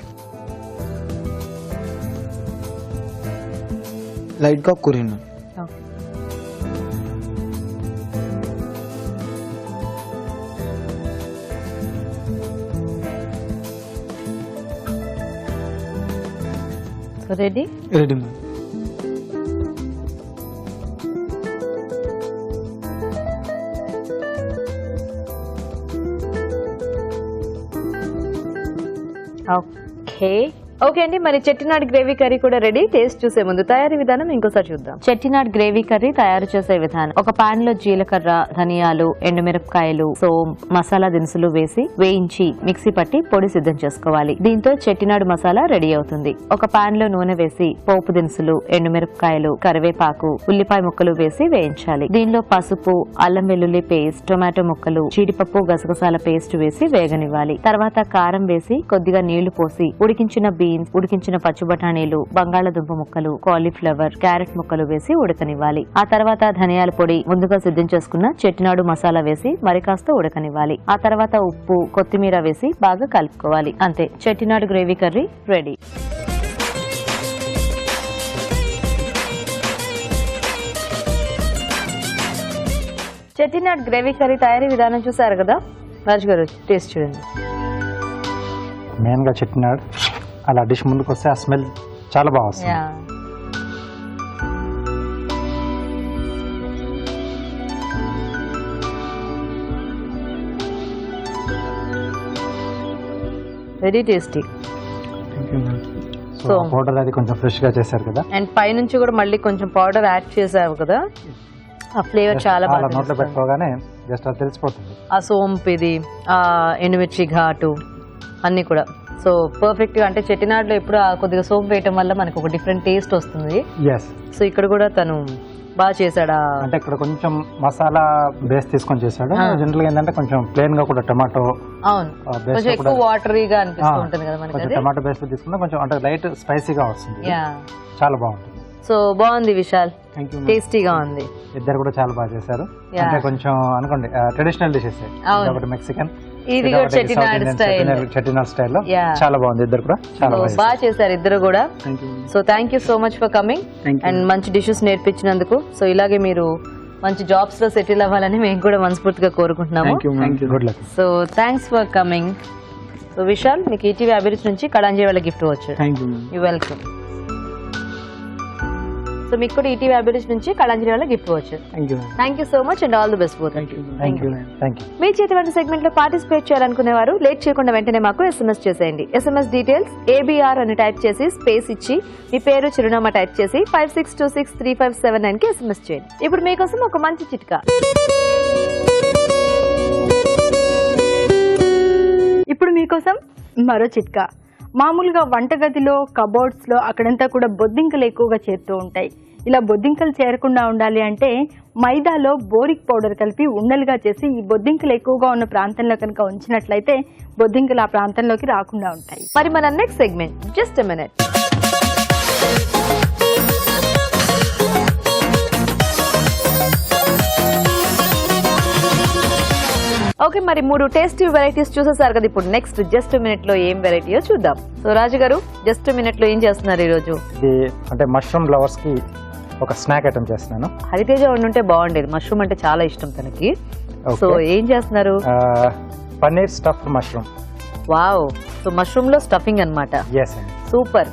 లైట్ గా coriander. Ready. Ready ma'am. Okay okay అండి, మరి చెట్టినాడ్ గ్రేవీ కర్రీ కూడా రెడీ. టేస్ట్ చూసే ముందు తయారీ విధానం ఇంకోసారి చూద్దాం. చెట్టినాడ్ గ్రేవీ కర్రీ తయారు చేసే విధానం: ఒక పాన్ లో జీలకర్ర, ధనియాలు, ఎండుమిరపకాయలు, సోం, మసాలా దినుసులు వేసి వేయించి మిక్సీ పట్టి పొడి సిద్ధం చేసుకోవాలి. దీంతో చెట్టినాడు మసాలా రెడీ అవుతుంది. ఒక పాన్ లో నూనె వేసి పోపు దినుసులు, ఎండుమిరపకాయలు, కరివేపాకు, ఉల్లిపాయ ముక్కలు వేసి వేయించాలి. దీనిలో పసుపు, అల్లం వెల్లుల్లి పేస్ట్, టొమాటో ముక్కలు, జీడిపప్పు, గసగసాల పేస్ట్ వేసి వేగనివ్వాలి. తర్వాత కారం వేసి కొద్దిగా నీళ్లు పోసి ఉడికించిన బీన్స్, ఉడికించిన పచ్చి బఠానీలు, బంగాళదుంప ముక్కలు, కాలీఫ్లవర్, క్యారెట్ ముక్కలు వేసి ఉడకనివ్వాలి. ఆ తర్వాత ధనియాల పొడి, ముందుగా సిద్ధం చేసుకున్న చెట్టినాడు మసాలా వేసి మరి కాస్త ఉడకనివ్వాలి. ఆ తర్వాత ఉప్పు, కొత్తిమీర వేసి బాగా కలుపుకోవాలి. అంతే, Chettinad gravy curry ready. Chettinad gravy curry తయారీ విధానం చూసారు కదా. రాజు గారు టేస్ట్ చూడండి. మెయిన్గా చెట్టినాడు అలా డిష్ ముందుకు వస్తే ఆ స్మెల్ చాలా బాగా వస్తుంది. Very tasty. Thank you ma'am. So powder అది కొంచెం ఫ్రెష్ గా చేశారు కదా, అండ్ పైనుంచి కూడా మళ్ళీ కొంచెం పౌడర్ యాడ్ చేసావు కదా, ఆ ఫ్లేవర్ చాలా అలా బాగా నోట్లో తెలుస్తుంది. పెట్టుకోగానే జస్ట్ అది తెలిసిపోతుంది. ఆ సోంపు ఇది, ఆ ఎండుమిర్చి ఘాటు అన్ని కూడా సో పర్ఫెక్ట్ గా. అంటే చెట్టినాడులో ఎప్పుడు ఆ కొద్దిగా సోంపు వేయటం వల్ల మనకు ఒక డిఫరెంట్ టేస్ట్ వస్తుంది. ఎస్, సో ఇక్కడ కూడా తను బాగా చేశాడా. అంటే ఇక్కడ కొంచెం మసాలా బేస్ తీసుకొని చేశాడు. జనరల్ గా ఏంటంటే కొంచెం ప్లేన్ గా కూడా టమాటో అవును, కొంచెం ఎక్కువ వాటరీగా అనిపిస్తూ ఉంటుంది కదా మనకి. కొంచెం అది టమాటో బేస్ లో తీసుకున్నా కొంచెం అంటే లైట్ స్పైసీగా వస్తుంది. యా, చాలా బాగుంటుంది. సో బాగుంది విశాల్, థ్యాంక్ యూ మ్యామ్. టేస్టీగా ఉంది. ఇద్దరు కూడా చాలా బాగా చేశారు. Yeah. అంటే కొంచెం అనుకోండి ట్రెడిషనల్ డిషెస్, అవును. ఒకటి మెక్సికన్, ఇది కూడా చెట్టినాడు స్టైల్. చెట్టినాడ్ స్టైల్లో Yeah. చాలా బాగుంది. ఇద్దరు కూడా చాలా సో బాగా బాగా చేశారు ఇద్దరు కూడా. Thank you ma'am. So thank you so much for coming thank you. And మంచి డిషెస్ నేర్పించినందుకు. సో ఇలాగే మీరు మంచి జాబ్స్ లో సెటిల్ అవ్వాలని మేము కూడా మనస్ఫూర్తిగా కోరుకుంటున్నాము. Thank you ma'am. Good luck. So thanks for coming. So Vishal, మీకు ఈటీవీ అభిరుచి నుంచి కళాంజలి వాళ్ళ గిఫ్ట్ వచ్చు. Thank you ma'am. You welcome. So మీకు కూడా ఈటీవీ అభిరుచి నుంచి కళాంజలి వాళ్ళ గిఫ్ట్ వచ్చు. Thank you ma'am. Thank you so much and all the best for. Thank you thank you thank you. మీ చేతి వంట సెగ్మెంట్ లో పార్టిసిపేట్ చేయాలనుకునేవారు లేట్ చేయకుండా వెంటనే మాకు ఎస్ఎంఎస్ చేసేయండి. ఎస్ఎంఎస్ డీటెయిల్స్ ఏబిఆర్ అని టైప్ చేసి స్పేస్ ఇచ్చి మీ పేరు, చిరునామా టైప్ చేసి 56263579 కి ఎస్ఎంఎస్ చేయండి. ఇప్పుడు మీకోసం ఒక మంచి చిట్కా. ఇప్పుడు మీకోసం మరో చిట్కా. మామూలుగా వంటగదిలో, కబోర్డ్స్లో అక్కడంతా కూడా బొద్దింకలు ఎక్కువగా చేరుతూ ఉంటాయి. ఇలా బొద్దింకలు చేరకుండా ఉండాలి అంటే మైదాలో బోరిక్ పౌడర్ కలిపి ఉండలుగా చేసి ఈ బొద్దింకలు ఎక్కువగా ఉన్న ప్రాంతంలో కనుక ఉంచినట్లయితే బొద్దింకలు ఆ ప్రాంతంలోకి రాకుండా ఉంటాయి. మరి మన next segment just a minute. Okay, మరి 3 టేస్టీ వెరైటీస్ చూసేసారు కదా. ఇప్పుడు నెక్స్ట్ జస్ట్ మినిట్ లో ఏం వెరైటీయో చూద్దాం. సో రాజు గారు, జస్ట్ మినిట్ లో ఏం చేస్తున్నారు ఈ రోజు? ఇది అంటే మష్రూమ్ లవర్స్ కి ఒక స్నాక్ ఐటమ్ చేస్తున్నాను. హరితేజ ఉండుంటే బాగుండేది, మష్రూమ్ అంటే చాలా ఇష్టం తనకి. Okay. సో ఏం చేస్తున్నారు? Paneer stuffed mushroom. Wow, so mushroom లో స్టఫింగ్ అన్నమాట. ఎస్ అండి. సూపర్.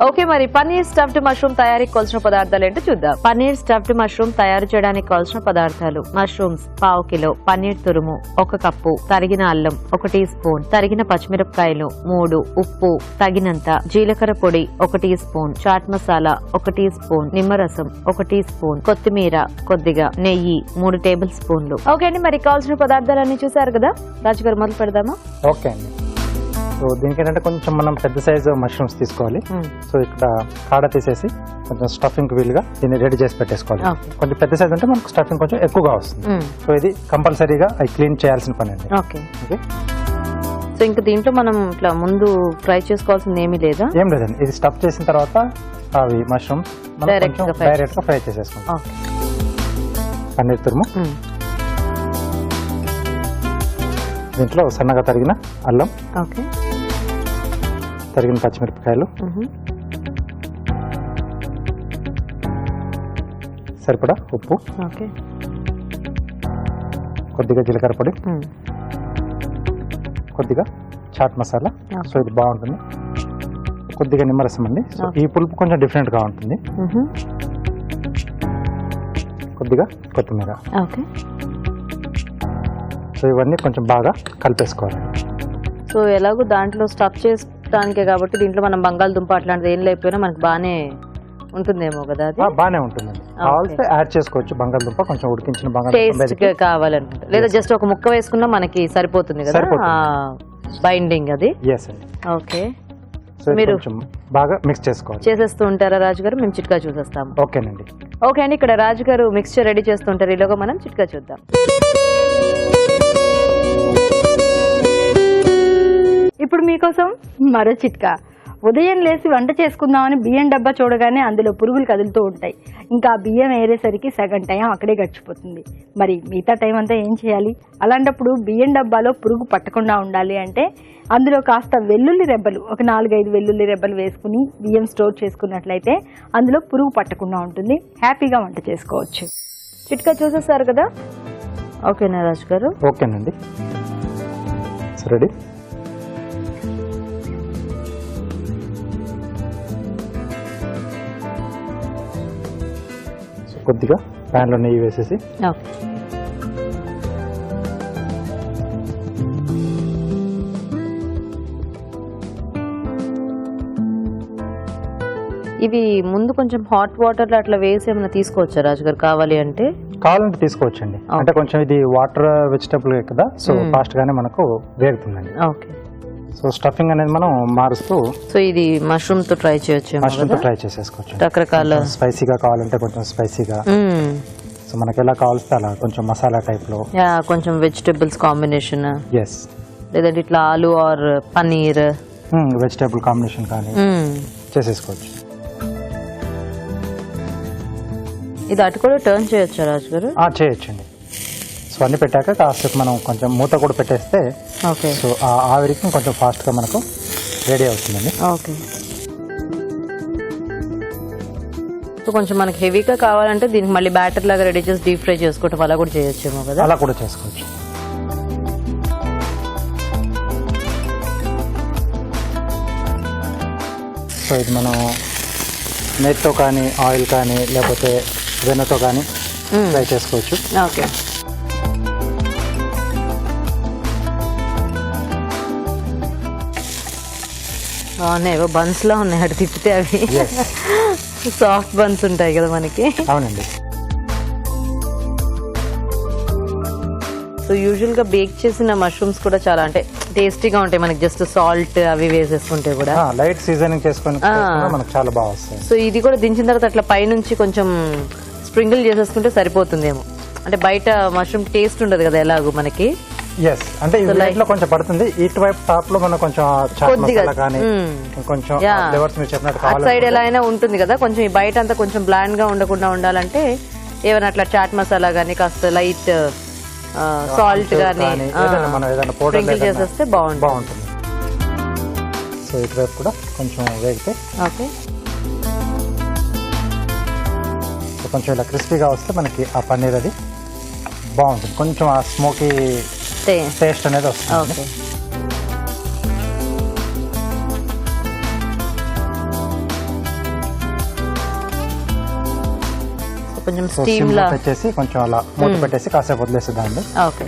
ఓకే, మరి పన్నీర్ స్టఫ్డ్ మష్రూమ్ తయారీకి కావాల్సిన పదార్థాలు ఏంటో చూద్దాం. పన్నీర్ స్టఫ్డ్ మష్రూమ్ తయారు చేయడానికి కావాల్సిన పదార్థాలు: మష్రూమ్స్ పావు కిలో, పన్నీర్ తురుము 1 కప్పు, తరిగిన అల్లం 1 టీ స్పూన్, తరిగిన పచ్చిమిరపకాయలు 3, ఉప్పు తగినంత, జీలకర్ర పొడి 1 teaspoon, chaat masala 1 teaspoon, నిమ్మరసం 1 టీ స్పూన్, కొత్తిమీర కొద్దిగా, నెయ్యి 3 టేబుల్ స్పూన్లు. ఓకే అండి, మరి కావాల్సిన పదార్థాలన్నీ చూసారు కదా. రాజు గారు మొదలు పెడదామా? ఓకే అండి. సో దీనికి ఏంటంటే కొంచెం మనం పెద్ద సైజు మష్రూమ్స్ తీసుకోవాలి. సో ఇక్కడ కాడ తీసేసి కొంచెం స్టఫింగ్ వీలుగా దీన్ని రెడీ చేసి పెట్టేసుకోవాలి. Okay. కొంచెం పెద్ద సైజ్ అంటే మనకు స్టఫింగ్ కొంచెం ఎక్కువగా వస్తుంది. సో ఇది కంపల్సరీగా అది క్లీన్ చేయాల్సిన పని అండి. ఓకే, ఓకే, సో ఇంకా దీంట్లో మనం ఇట్లా ముందు ఫ్రై చేసుకోవాల్సింది ఏమీ లేదా? ఏం లేదండి. ఇది స్టఫ్ చేసిన తర్వాత అవి మష్రూమ్స్ Direct గా fry డైరెక్ట్ గా ఫ్రై చేసేసుకుంటాం. ఓకే. పన్నీర్ తురుము, దీంట్లో సన్నగా తరిగిన అల్లం, ఓకే, తరిగిన పచ్చిమిరపకాయలు, సరిపడా ఉప్పు, ఓకే, కొద్దిగా జీలకర్ర పొడి, కొద్దిగా చాట్ మసాలా. సో ఇది బాగుంటుంది. కొద్దిగా నిమ్మరసం అండి. సో ఈ పులుపు కొంచెం డిఫరెంట్గా ఉంటుంది. కొద్దిగా కొత్తిమీర. ఓకే. సో ఇవన్నీ కొంచెం బాగా కలిపేసుకోవాలి. సో ఎలాగో దాంట్లో స్టఫ్ చేసుకోవడానికే కాబట్టి దీంట్లో మనం బంగాళదుంప అట్లాంటిది ఏం లేకపోయినా మనకు బాగానే ఉంటుందేమో కదా అది. బాగానే ఉంటుందండి. కావాల్సి యాడ్ చేసుకోవచ్చు బంగాళదుంప, కొంచెం ఉడికించిన బంగాళదుంప టేస్ట్ కావాలనుకుంటే, లేదా జస్ట్ ఒక ముక్క వేసుకున్నా మనకి సరిపోతుంది కదా బైండింగ్ అది. ఎస్ అండి. ఓకే. సో మీరు కొంచెం బాగా మిక్స్ చేసుకోవాలి. చేసేస్తూ ఉంటారా రాజు గారు? మేము చిట్కా చూసేస్తాము. ఓకేనండి. ఓకే అండి, ఇక్కడ రాజు గారు మిక్స్చర్ రెడీ చేస్తుంటారు, ఈలోగా మనం చిట్కా చూద్దాం. ఇప్పుడు మీకోసం మరో చిట్కా. ఉదయం లేచి వంట చేసుకుందామని బియ్యం డబ్బా చూడగానే అందులో పురుగులు కదులుతూ ఉంటాయి. ఇంకా బియ్యం ఏరేసరికి సగం టైం అక్కడే గడిచిపోతుంది. మరి మిగతా టైం అంతా ఏం చేయాలి? అలాంటప్పుడు బియ్యం డబ్బాలో పురుగు పట్టకుండా ఉండాలి అంటే అందులో కాస్త వెల్లుల్లి రెబ్బలు, ఒక 4-5 వెల్లుల్లి రెబ్బలు వేసుకుని బియ్యం స్టోర్ చేసుకున్నట్లయితే అందులో పురుగు పట్టకుండా ఉంటుంది. హ్యాపీగా వంట చేసుకోవచ్చు. చిట్కా చూసేస్తారు కదా? ఓకేనా రాజు గారు? ఓకేనండి. So ready. కొద్దిగా ప్యాన్లో నెయ్యి వేసేసి ఓకే. ఇవి ముందు కొంచెం హాట్ వాటర్ అట్లా వేసి ఏమైనా తీసుకోవచ్చా రాజు గారు కావాలి అంటే? కావాలంటే తీసుకోవచ్చండి. అంటే కొంచెం ఇది వాటర్ వెజిటబుల్ కదా, సో ఫాస్ట్ గానే మనకు వేగుతుందండి. ఓకే. సో స్టఫింగ్ అనేది మనం మారుస్తూ, సో ఇది మష్రూమ్ తో ట్రై చేయొచ్చు. మష్రూమ్ తో ట్రై చేసేసుకోవచ్చు. రకరకాల స్పైసీగా కావాలంటే కొంచెం స్పైసీగా, సో మనకి ఎలా కావాల్స్తే అలా కొంచెం మసాలా టైప్ లో, కొంచెం వెజిటబుల్స్ కాంబినేషన్, ఎస్, లేదంటే ఇట్లా ఆలు ఆర్ పన్నీర్ వెజిటబుల్ కాంబినేషన్ కానీ చేసేసుకోవచ్చు. ఇది అటు కూడా టర్న్ చేయొచ్చా రాజు గారు? చేయొచ్చండి. సో అన్ని పెట్టాక కాసేపు మనం కొంచెం మూత కూడా పెట్టేస్తే, ఓకే, సో ఆ ఆవిరికి కొంచెం ఫాస్ట్ గా మనకు రెడీ అవుతుందండి. ఓకే. సో కొంచెం మనకి హెవీగా కావాలంటే దీనికి మళ్ళీ బ్యాటర్ లాగా రెడీ చేసి డీప్ ఫ్రై చేసుకోవటం అలా కూడా చేయొచ్చేమో కదా? అలా కూడా చేసుకోవచ్చు. సో ఇది మనం నెట్తో కానీ ఆయిల్ కానీ లేకపోతే వెన్నతో కానీ ఫ్రై చేసుకోవచ్చు. ఓకే. బాగున్నాయి, బన్స్ లా ఉన్నాయి అటు తిప్పితే అవి. సాఫ్ట్ బన్స్ ఉంటాయి కదా మనకి. అవునండి. సో యూజువల్ గా బేక్ చేసిన మష్రూమ్స్ కూడా చాలా అంటే టేస్టీగా ఉంటాయి. మనకి జస్ట్ సాల్ట్ అవి వేసేసుకుంటే కూడా లైట్ సీజనింగ్ చేసుకొని మనకు చాలా బాగా వస్తాయి. సో ఇది కూడా దించిన తర్వాత అట్లా పైనుంచి కొంచెం స్ప్రింకిల్ చేసేసుకుంటే సరిపోతుందేమో. అంటే బయట మష్రూమ్ టేస్ట్ ఉండదు కదా ఎలాగో మనకి. ఎస్, అంటే లో కొంచెం పడుతుంది. ఇటువైపు టాప్ లో మనం కొంచెం చాట్ మసాలా కానీ కొంచెం ఫ్లేవర్స్ మీరు చెప్పినట్టు అటు సైడ్ ఎలా అయినా ఉంటుంది కదా. కొంచెం ఈ బయట అంతా కొంచెం బ్లాండ్ గా ఉండకుండా ఉండాలంటే ఏమైనా అట్లా చాట్ మసాలా కానీ కాస్త లైట్ సాల్ట్ కానీ స్ప్రింకిల్ చేసేస్తే బాగుంటుంది. సో ఇటువైపు కూడా కొంచెం వేగితే, ఓకే, కొంచెం ఇలా క్రిస్పీగా వస్తే మనకి ఆ పన్నీర్ అది బాగుంటుంది. కొంచెం ఆ స్మోకీ టేస్ట్ అనేది వస్తుంది. ఓకే. కొంచెం స్టీమ్ లా పెట్టేసి కొంచెం అలా మూత పెట్టేసి కాసేపు వదిలేసేదాన్ని. ఓకే.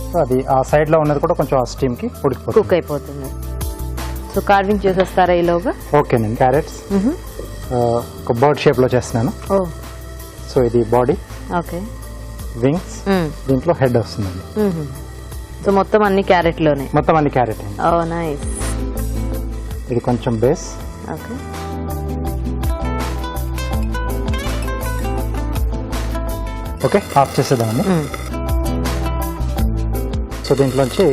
సో అది ఆ సైడ్ లో ఉన్నది కూడా కొంచెం ఆ స్టీమ్ కి కుక్ అయిపోతుంది. సో కార్వింగ్ చేసేస్తారా ఈలోగా? ఓకేనండి. క్యారెట్స్ ఒక బర్డ్ షేప్ లో చేస్తున్నాను. సో ఇది బాడీ, ఓకే, వింగ్స్, దీంట్లో హెడ్ వస్తుందండి. సో మొత్తం అన్ని క్యారెట్ లోనే? మొత్తం అన్ని క్యారెట్. ఓ నైస్. ఇది కొంచెం బేస్. ఓకే. ఓకే, ఆఫ్ చేసేద్దామండి. సో దీంట్లోంచి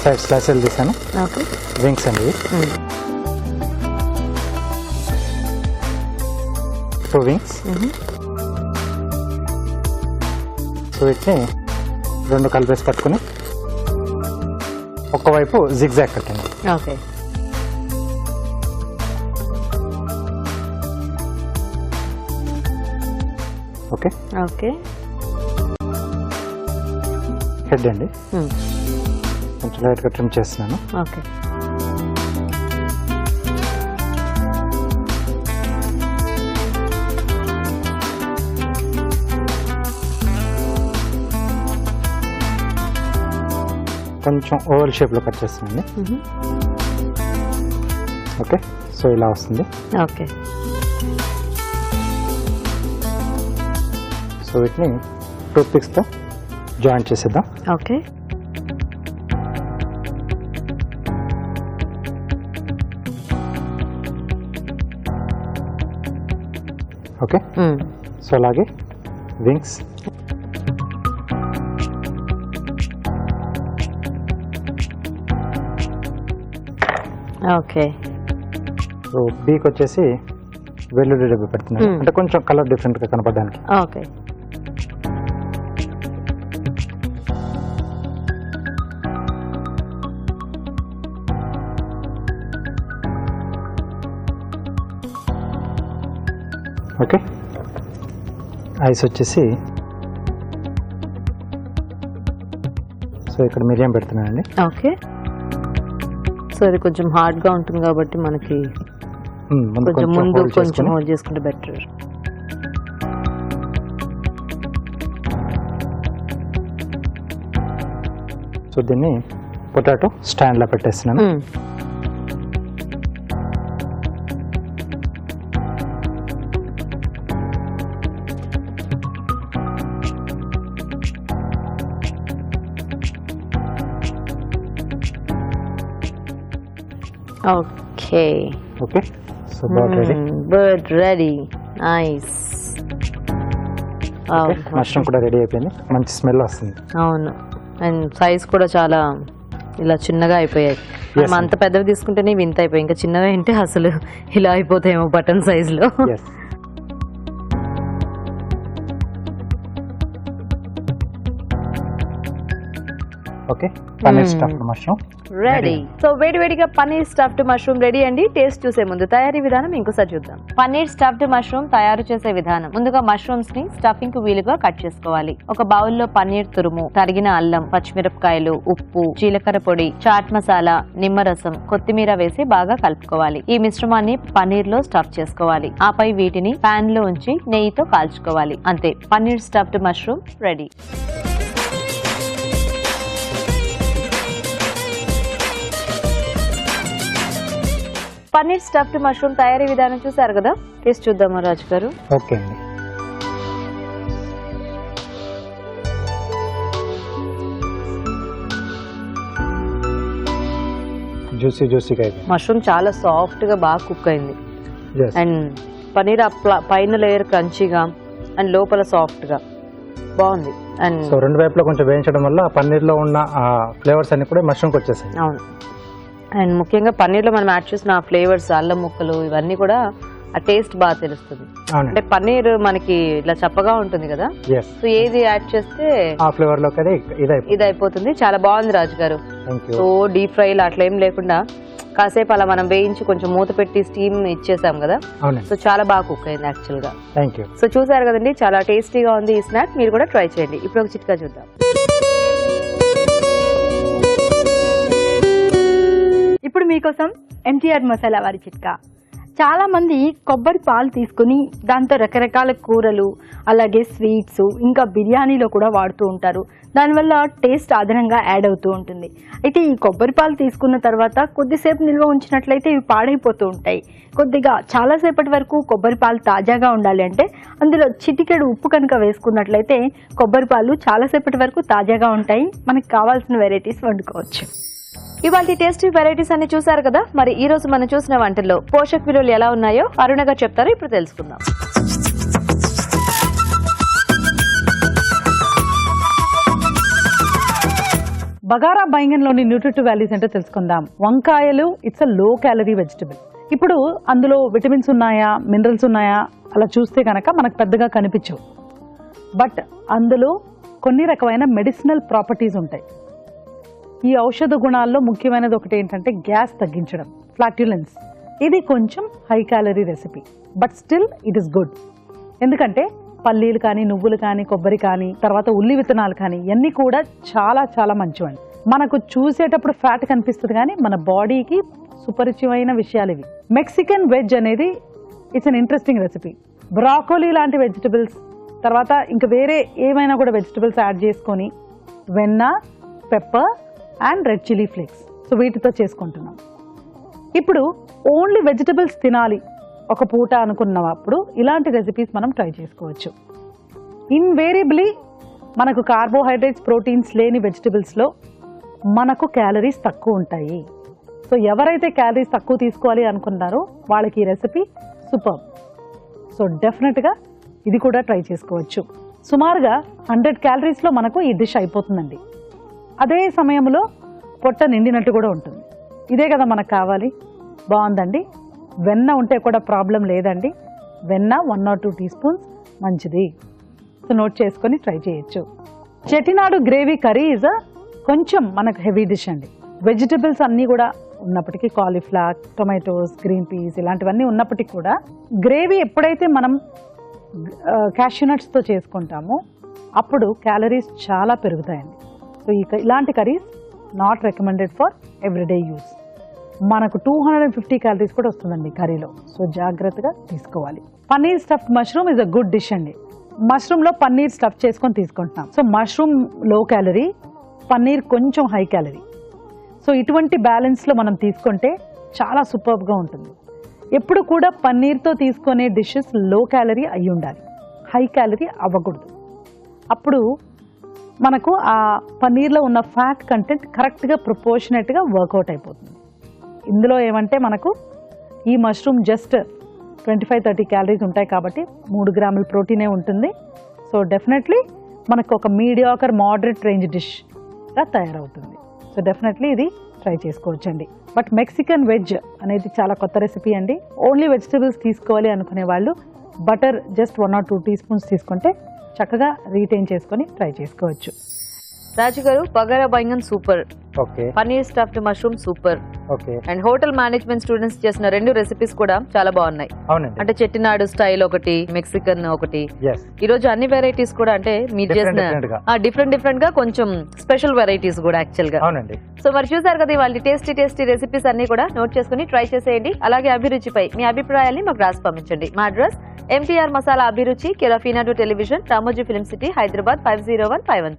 సైడ్ స్లైసెస్ తీసాను. ఓకే. వింగ్స్ అండి, 2 వింగ్స్. సో వీటిని 2 కలిపేసి పట్టుకుని ఒక్కవైపు జిగ్జాగ్ కట్టండి. ఓకే. ఓకే. ఓకే. హెడ్ అండి. కొంచెం లైట్గా ట్రిమ్ చేస్తున్నాను. ఓకే. కొంచెం ఓవల్ షేప్లో కట్ చేస్తున్నాను. ఓకే, సో ఇలా వస్తుంది. ఓకే. సో వీటిని టూత్ పిక్స్తో జాయింట్ చేసేద్దాం. ఓకే. ఓకే, సో అలాగే వింగ్స్. ఓకే. సో బీక్ వచ్చేసి వెల్లుల్లి డబ్బు పెడుతున్నాను, అంటే కొంచెం కలర్ డిఫరెంట్గా కనపడడానికి. ఓకే. ఓకే, ఐస్ వచ్చేసి సో ఇక్కడ మిరియం పెడుతున్నానండి. ఓకే. సో ఇది కొంచెం హార్డ్గా ఉంటుంది కాబట్టి మనకి కొంచెం ముందు కొంచెం హోల్డ్ చేసుకుంటే బెటర్. సో దీన్ని పొటాటో స్టాండ్లో పెట్టేస్తున్నాను. Okay. Okay, so bird ready. Bird ready. Nice. Mushroom కూడా రెడీ అయిపోయింది, మంచి స్మెల్ వస్తుంది. అవును, అండ్ సైజ్ కూడా చాలా ఇలా చిన్నగా అయిపోయాయి. మనం అంత పెద్దవి తీసుకుంటేనే ఇవి ఇంత అయిపోయాయి, ఇంకా చిన్నగా అంటే అసలు ఇలా అయిపోతాయేమో బటన్ సైజులో. Okay, paneer stuffed mushroom ready. So వేడివేడిగా పన్నీర్ స్టఫ్డ్ మష్రూమ్ రెడీ అండి. టేస్ట్ చూసే ముందు తయారీ విధానం ఇంకోసారి చూద్దాం. పన్నీర్ స్టఫ్డ్ మష్రూమ్ తయారు చేసే విధానం. ముందుగా మష్రూమ్స్ ని స్టఫింగ్ కు వీలుగా కట్ చేసుకోవాలి. ఒక బౌల్లో పన్నీర్ తురుము, తరిగిన అల్లం, పచ్చిమిరపకాయలు, ఉప్పు, జీలకర్ర పొడి, చాట్ మసాలా, నిమ్మరసం, కొత్తిమీర వేసి బాగా కలుపుకోవాలి. ఈ మిశ్రమాన్ని పన్నీర్ లో స్టఫ్ చేసుకోవాలి. ఆపై వీటిని పాన్ లో ఉంచి నెయ్యితో కాల్చుకోవాలి. అంతే, paneer stuffed mushroom ready. Paneer stuffed mushroom తయారీ విధానం చూసారు కదా, టేస్ట్ చూద్దామా రాజు గారు? ఓకే అండి. జ్యూసీగా అయిపోయింది. మష్రూమ్ చాలా సాఫ్ట్ గా బాగా కుక్ అయింది. అండ్ పన్నీర్ పైన లేయర్ క్రంచీగా అండ్ లోపల సాఫ్ట్ గా బాగుంది. అండ్ సో రెండు వైపులా కొంచెం వేయించడం వల్ల పన్నీర్ లో ఉన్న ఫ్లేవర్స్ అన్ని కూడా మష్రూమ్కి వచ్చేసాయి. అవును, అండ్ ముఖ్యంగా పన్నీర్లో మనం యాడ్ చేసిన ఆ ఫ్లేవర్స్, అల్లం ముక్కలు, ఇవన్నీ కూడా ఆ టేస్ట్ బాగా తెలుస్తుంది. అంటే పన్నీర్ మనకి ఇట్లా చప్పగా ఉంటుంది కదా, సో ఏది యాడ్ చేస్తే ఆ ఫ్లేవర్ లోకి ఇది అయిపోతుంది. చాలా బాగుంది రాజు గారు. సో డీప్ ఫ్రైలు అట్లా ఏం లేకుండా కాసేపు అలా మనం వేయించి కొంచెం మూత పెట్టి స్టీమ్ ఇచ్చేసాం కదా, సో చాలా బాగా కుక్ అయింది యాక్చువల్ గా. సో చూసారు కదండి, చాలా టేస్టీగా ఉంది ఈ స్నాక్. మీరు కూడా ట్రై చేయండి. ఇప్పుడు ఒక చిట్కా చూద్దాం. ఇప్పుడు మీకోసం ఎన్టీఆర్ మసాలా వారి చిట్కా. చాలా మంది కొబ్బరి పాలు తీసుకుని దాంతో రకరకాల కూరలు, అలాగే స్వీట్స్, ఇంకా బిర్యానీలో కూడా వాడుతూ ఉంటారు. దానివల్ల టేస్ట్ అదనంగా యాడ్ అవుతూ ఉంటుంది. అయితే ఈ కొబ్బరి పాలు తీసుకున్న తర్వాత కొద్దిసేపు నిల్వ ఉంచినట్లయితే ఇవి పాడైపోతూ ఉంటాయి. కొద్దిగా చాలాసేపటి వరకు కొబ్బరి పాలు తాజాగా ఉండాలి అంటే అందులో చిటికెడు ఉప్పు కనుక వేసుకున్నట్లయితే కొబ్బరి పాలు చాలాసేపటి వరకు తాజాగా ఉంటాయి. మనకు కావాల్సిన వెరైటీస్ వండుకోవచ్చు. ఇవాళ టేస్టీ వెరైటీస్ అన్ని చూసారు కదా. మరి ఈ రోజు మనం చూసిన వంటల్లో పోషక విలువలు ఎలా ఉన్నాయో అరుణ గారు చెప్తారో ఇప్పుడు తెలుసుకుందాం. బగారా బైంగన్లోని న్యూట్రిటివ్ వాల్యూస్ ఏంటో తెలుసుకుందాం. వంకాయలు it's a low calorie vegetable. ఇప్పుడు అందులో విటమిన్స్ ఉన్నాయా, మినరల్స్ ఉన్నాయా అలా చూస్తే కనుక మనకు పెద్దగా కనిపించవు. బట్ అందులో కొన్ని రకమైన మెడిసినల్ ప్రాపర్టీస్ ఉంటాయి. ఈ ఔషధ గుణాల్లో ముఖ్యమైనది ఒకటి ఏంటంటే గ్యాస్ తగ్గించడం, ఫ్లాట్యులెన్స్. ఇది కొంచెం high calorie recipe, but still it is good. ఎందుకంటే పల్లీలు కానీ, నువ్వులు కానీ, కొబ్బరి కానీ, తర్వాత ఉల్లి విత్తనాలు కానీ ఇవన్నీ కూడా చాలా చాలా మంచివండి. మనకు చూసేటప్పుడు ఫ్యాట్ కనిపిస్తుంది కానీ మన బాడీకి సుపరిచితమైన విషయాలు ఇవి. మెక్సికన్ వెజ్ అనేది it's an interesting recipe. Broccoli లాంటి వెజిటబుల్స్, తర్వాత ఇంకా వేరే ఏమైనా కూడా వెజిటబుల్స్ యాడ్ చేసుకొని వెన్న, pepper and red chilli flakes, so వీటితో చేసుకుంటున్నాం. ఇప్పుడు ఓన్లీ వెజిటబుల్స్ తినాలి ఒక పూట అనుకున్నప్పుడు ఇలాంటి రెసిపీస్ మనం ట్రై చేసుకోవచ్చు. ఇన్వేరియబుల్లీ మనకు కార్బోహైడ్రేట్స్, ప్రోటీన్స్ లేని వెజిటబుల్స్లో మనకు క్యాలరీస్ తక్కువ ఉంటాయి. సో ఎవరైతే క్యాలరీస్ తక్కువ తీసుకోవాలి అనుకున్నారో వాళ్ళకి ఈ రెసిపీ సూపర్. సో డెఫినెట్గా ఇది కూడా ట్రై చేసుకోవచ్చు. సుమారుగా 100 క్యాలరీస్లో మనకు ఈ డిష్ అయిపోతుందండి. అదే సమయంలో పొట్ట నిండినట్టు కూడా ఉంటుంది. ఇదే కదా మనకు కావాలి. బాగుందండి. వెన్న ఉంటే కూడా ప్రాబ్లం లేదండి. వెన్న 1 or 2 teaspoons మంచిది. సో నోట్ చేసుకొని ట్రై చేయొచ్చు. చెటినాడు గ్రేవీ కర్రీ ఈజ్ కొంచెం మనకు హెవీ డిష్ అండి. వెజిటబుల్స్ అన్నీ కూడా ఉన్నప్పటికీ, కాలీఫ్లవర్, టొమాటోస్, గ్రీన్ పీస్ ఇలాంటివన్నీ ఉన్నప్పటికీ కూడా గ్రేవీ ఎప్పుడైతే మనం క్యాష్యూ నట్స్తో చేసుకుంటామో అప్పుడు క్యాలరీస్ చాలా పెరుగుతాయండి. సో ఇలాంటి curries not recommended for everyday use. మనకు 250 క్యాలరీస్ కూడా వస్తుందండి కర్రీలో. సో జాగ్రత్తగా తీసుకోవాలి. Paneer stuffed mushroom is a good dish అండి. మష్రూమ్లో పన్నీర్ స్టఫ్ చేసుకొని తీసుకుంటున్నాం. So mushroom low calorie, paneer కొంచెం హై క్యాలరీ. సో ఇటువంటి బ్యాలెన్స్లో మనం తీసుకుంటే చాలా సూపర్గా ఉంటుంది. ఎప్పుడు కూడా పన్నీర్తో తీసుకునే డిషెస్ లో క్యాలరీ అయి ఉండాలి, హై క్యాలరీ అవ్వకూడదు. అప్పుడు మనకు ఆ పన్నీర్లో ఉన్న ఫ్యాట్ కంటెంట్ కరెక్ట్గా ప్రపోర్షనేట్గా వర్కౌట్ అయిపోతుంది. ఇందులో ఏమంటే మనకు ఈ మష్రూమ్ జస్ట్ 25-30 క్యాలరీస్ ఉంటాయి కాబట్టి 3 grams ప్రోటీనే ఉంటుంది. సో డెఫినెట్లీ మనకు ఒక మీడియాకర్ మోడరేట్ రేంజ్ డిష్గా తయారవుతుంది. సో డెఫినెట్లీ ఇది ట్రై చేసుకోవచ్చండి. బట్ మెక్సికన్ వెజ్ అనేది చాలా కొత్త రెసిపీ అండి. ఓన్లీ వెజిటబుల్స్ తీసుకోవాలి అనుకునే వాళ్ళు బటర్ జస్ట్ 1 or 2 teaspoons తీసుకుంటే చక్కగా రీటైన్ చేసుకొని ట్రై చేసుకోవచ్చు. రాజు గారు, bagara baingan super, okay paneer stuffed mushroom super, okay. And hotel management students చేసిన 2 రెసిపీస్ కూడా చాలా బాగున్నాయి. అవునండి. అంటే చెట్టినాడు స్టైల్ ఒకటి, మెక్సికన్ ఒకటి. Yes. ఈ రోజు అన్ని వెరైటీస్ కూడా అంటే మీరు చేసిన డిఫరెంట్ గా కొంచెం స్పెషల్ వెరైటీస్ కూడా యాక్చువల్ గా. అవునండి. సో మరి చూసారు కదా వాళ్ళ టేస్టీ రెసిపీస్ అన్ని కూడా నోట్ చేసుకుని ట్రై చేసేయండి. అలాగే అభిరుచిపై మీ అభిప్రాయాన్ని మాకు రాసి పంపించండి. మా అడ్రస్ MTR మసాలా అభిరుచి, care of Eenadu television, Ramoji film city, Hyderabad 501512.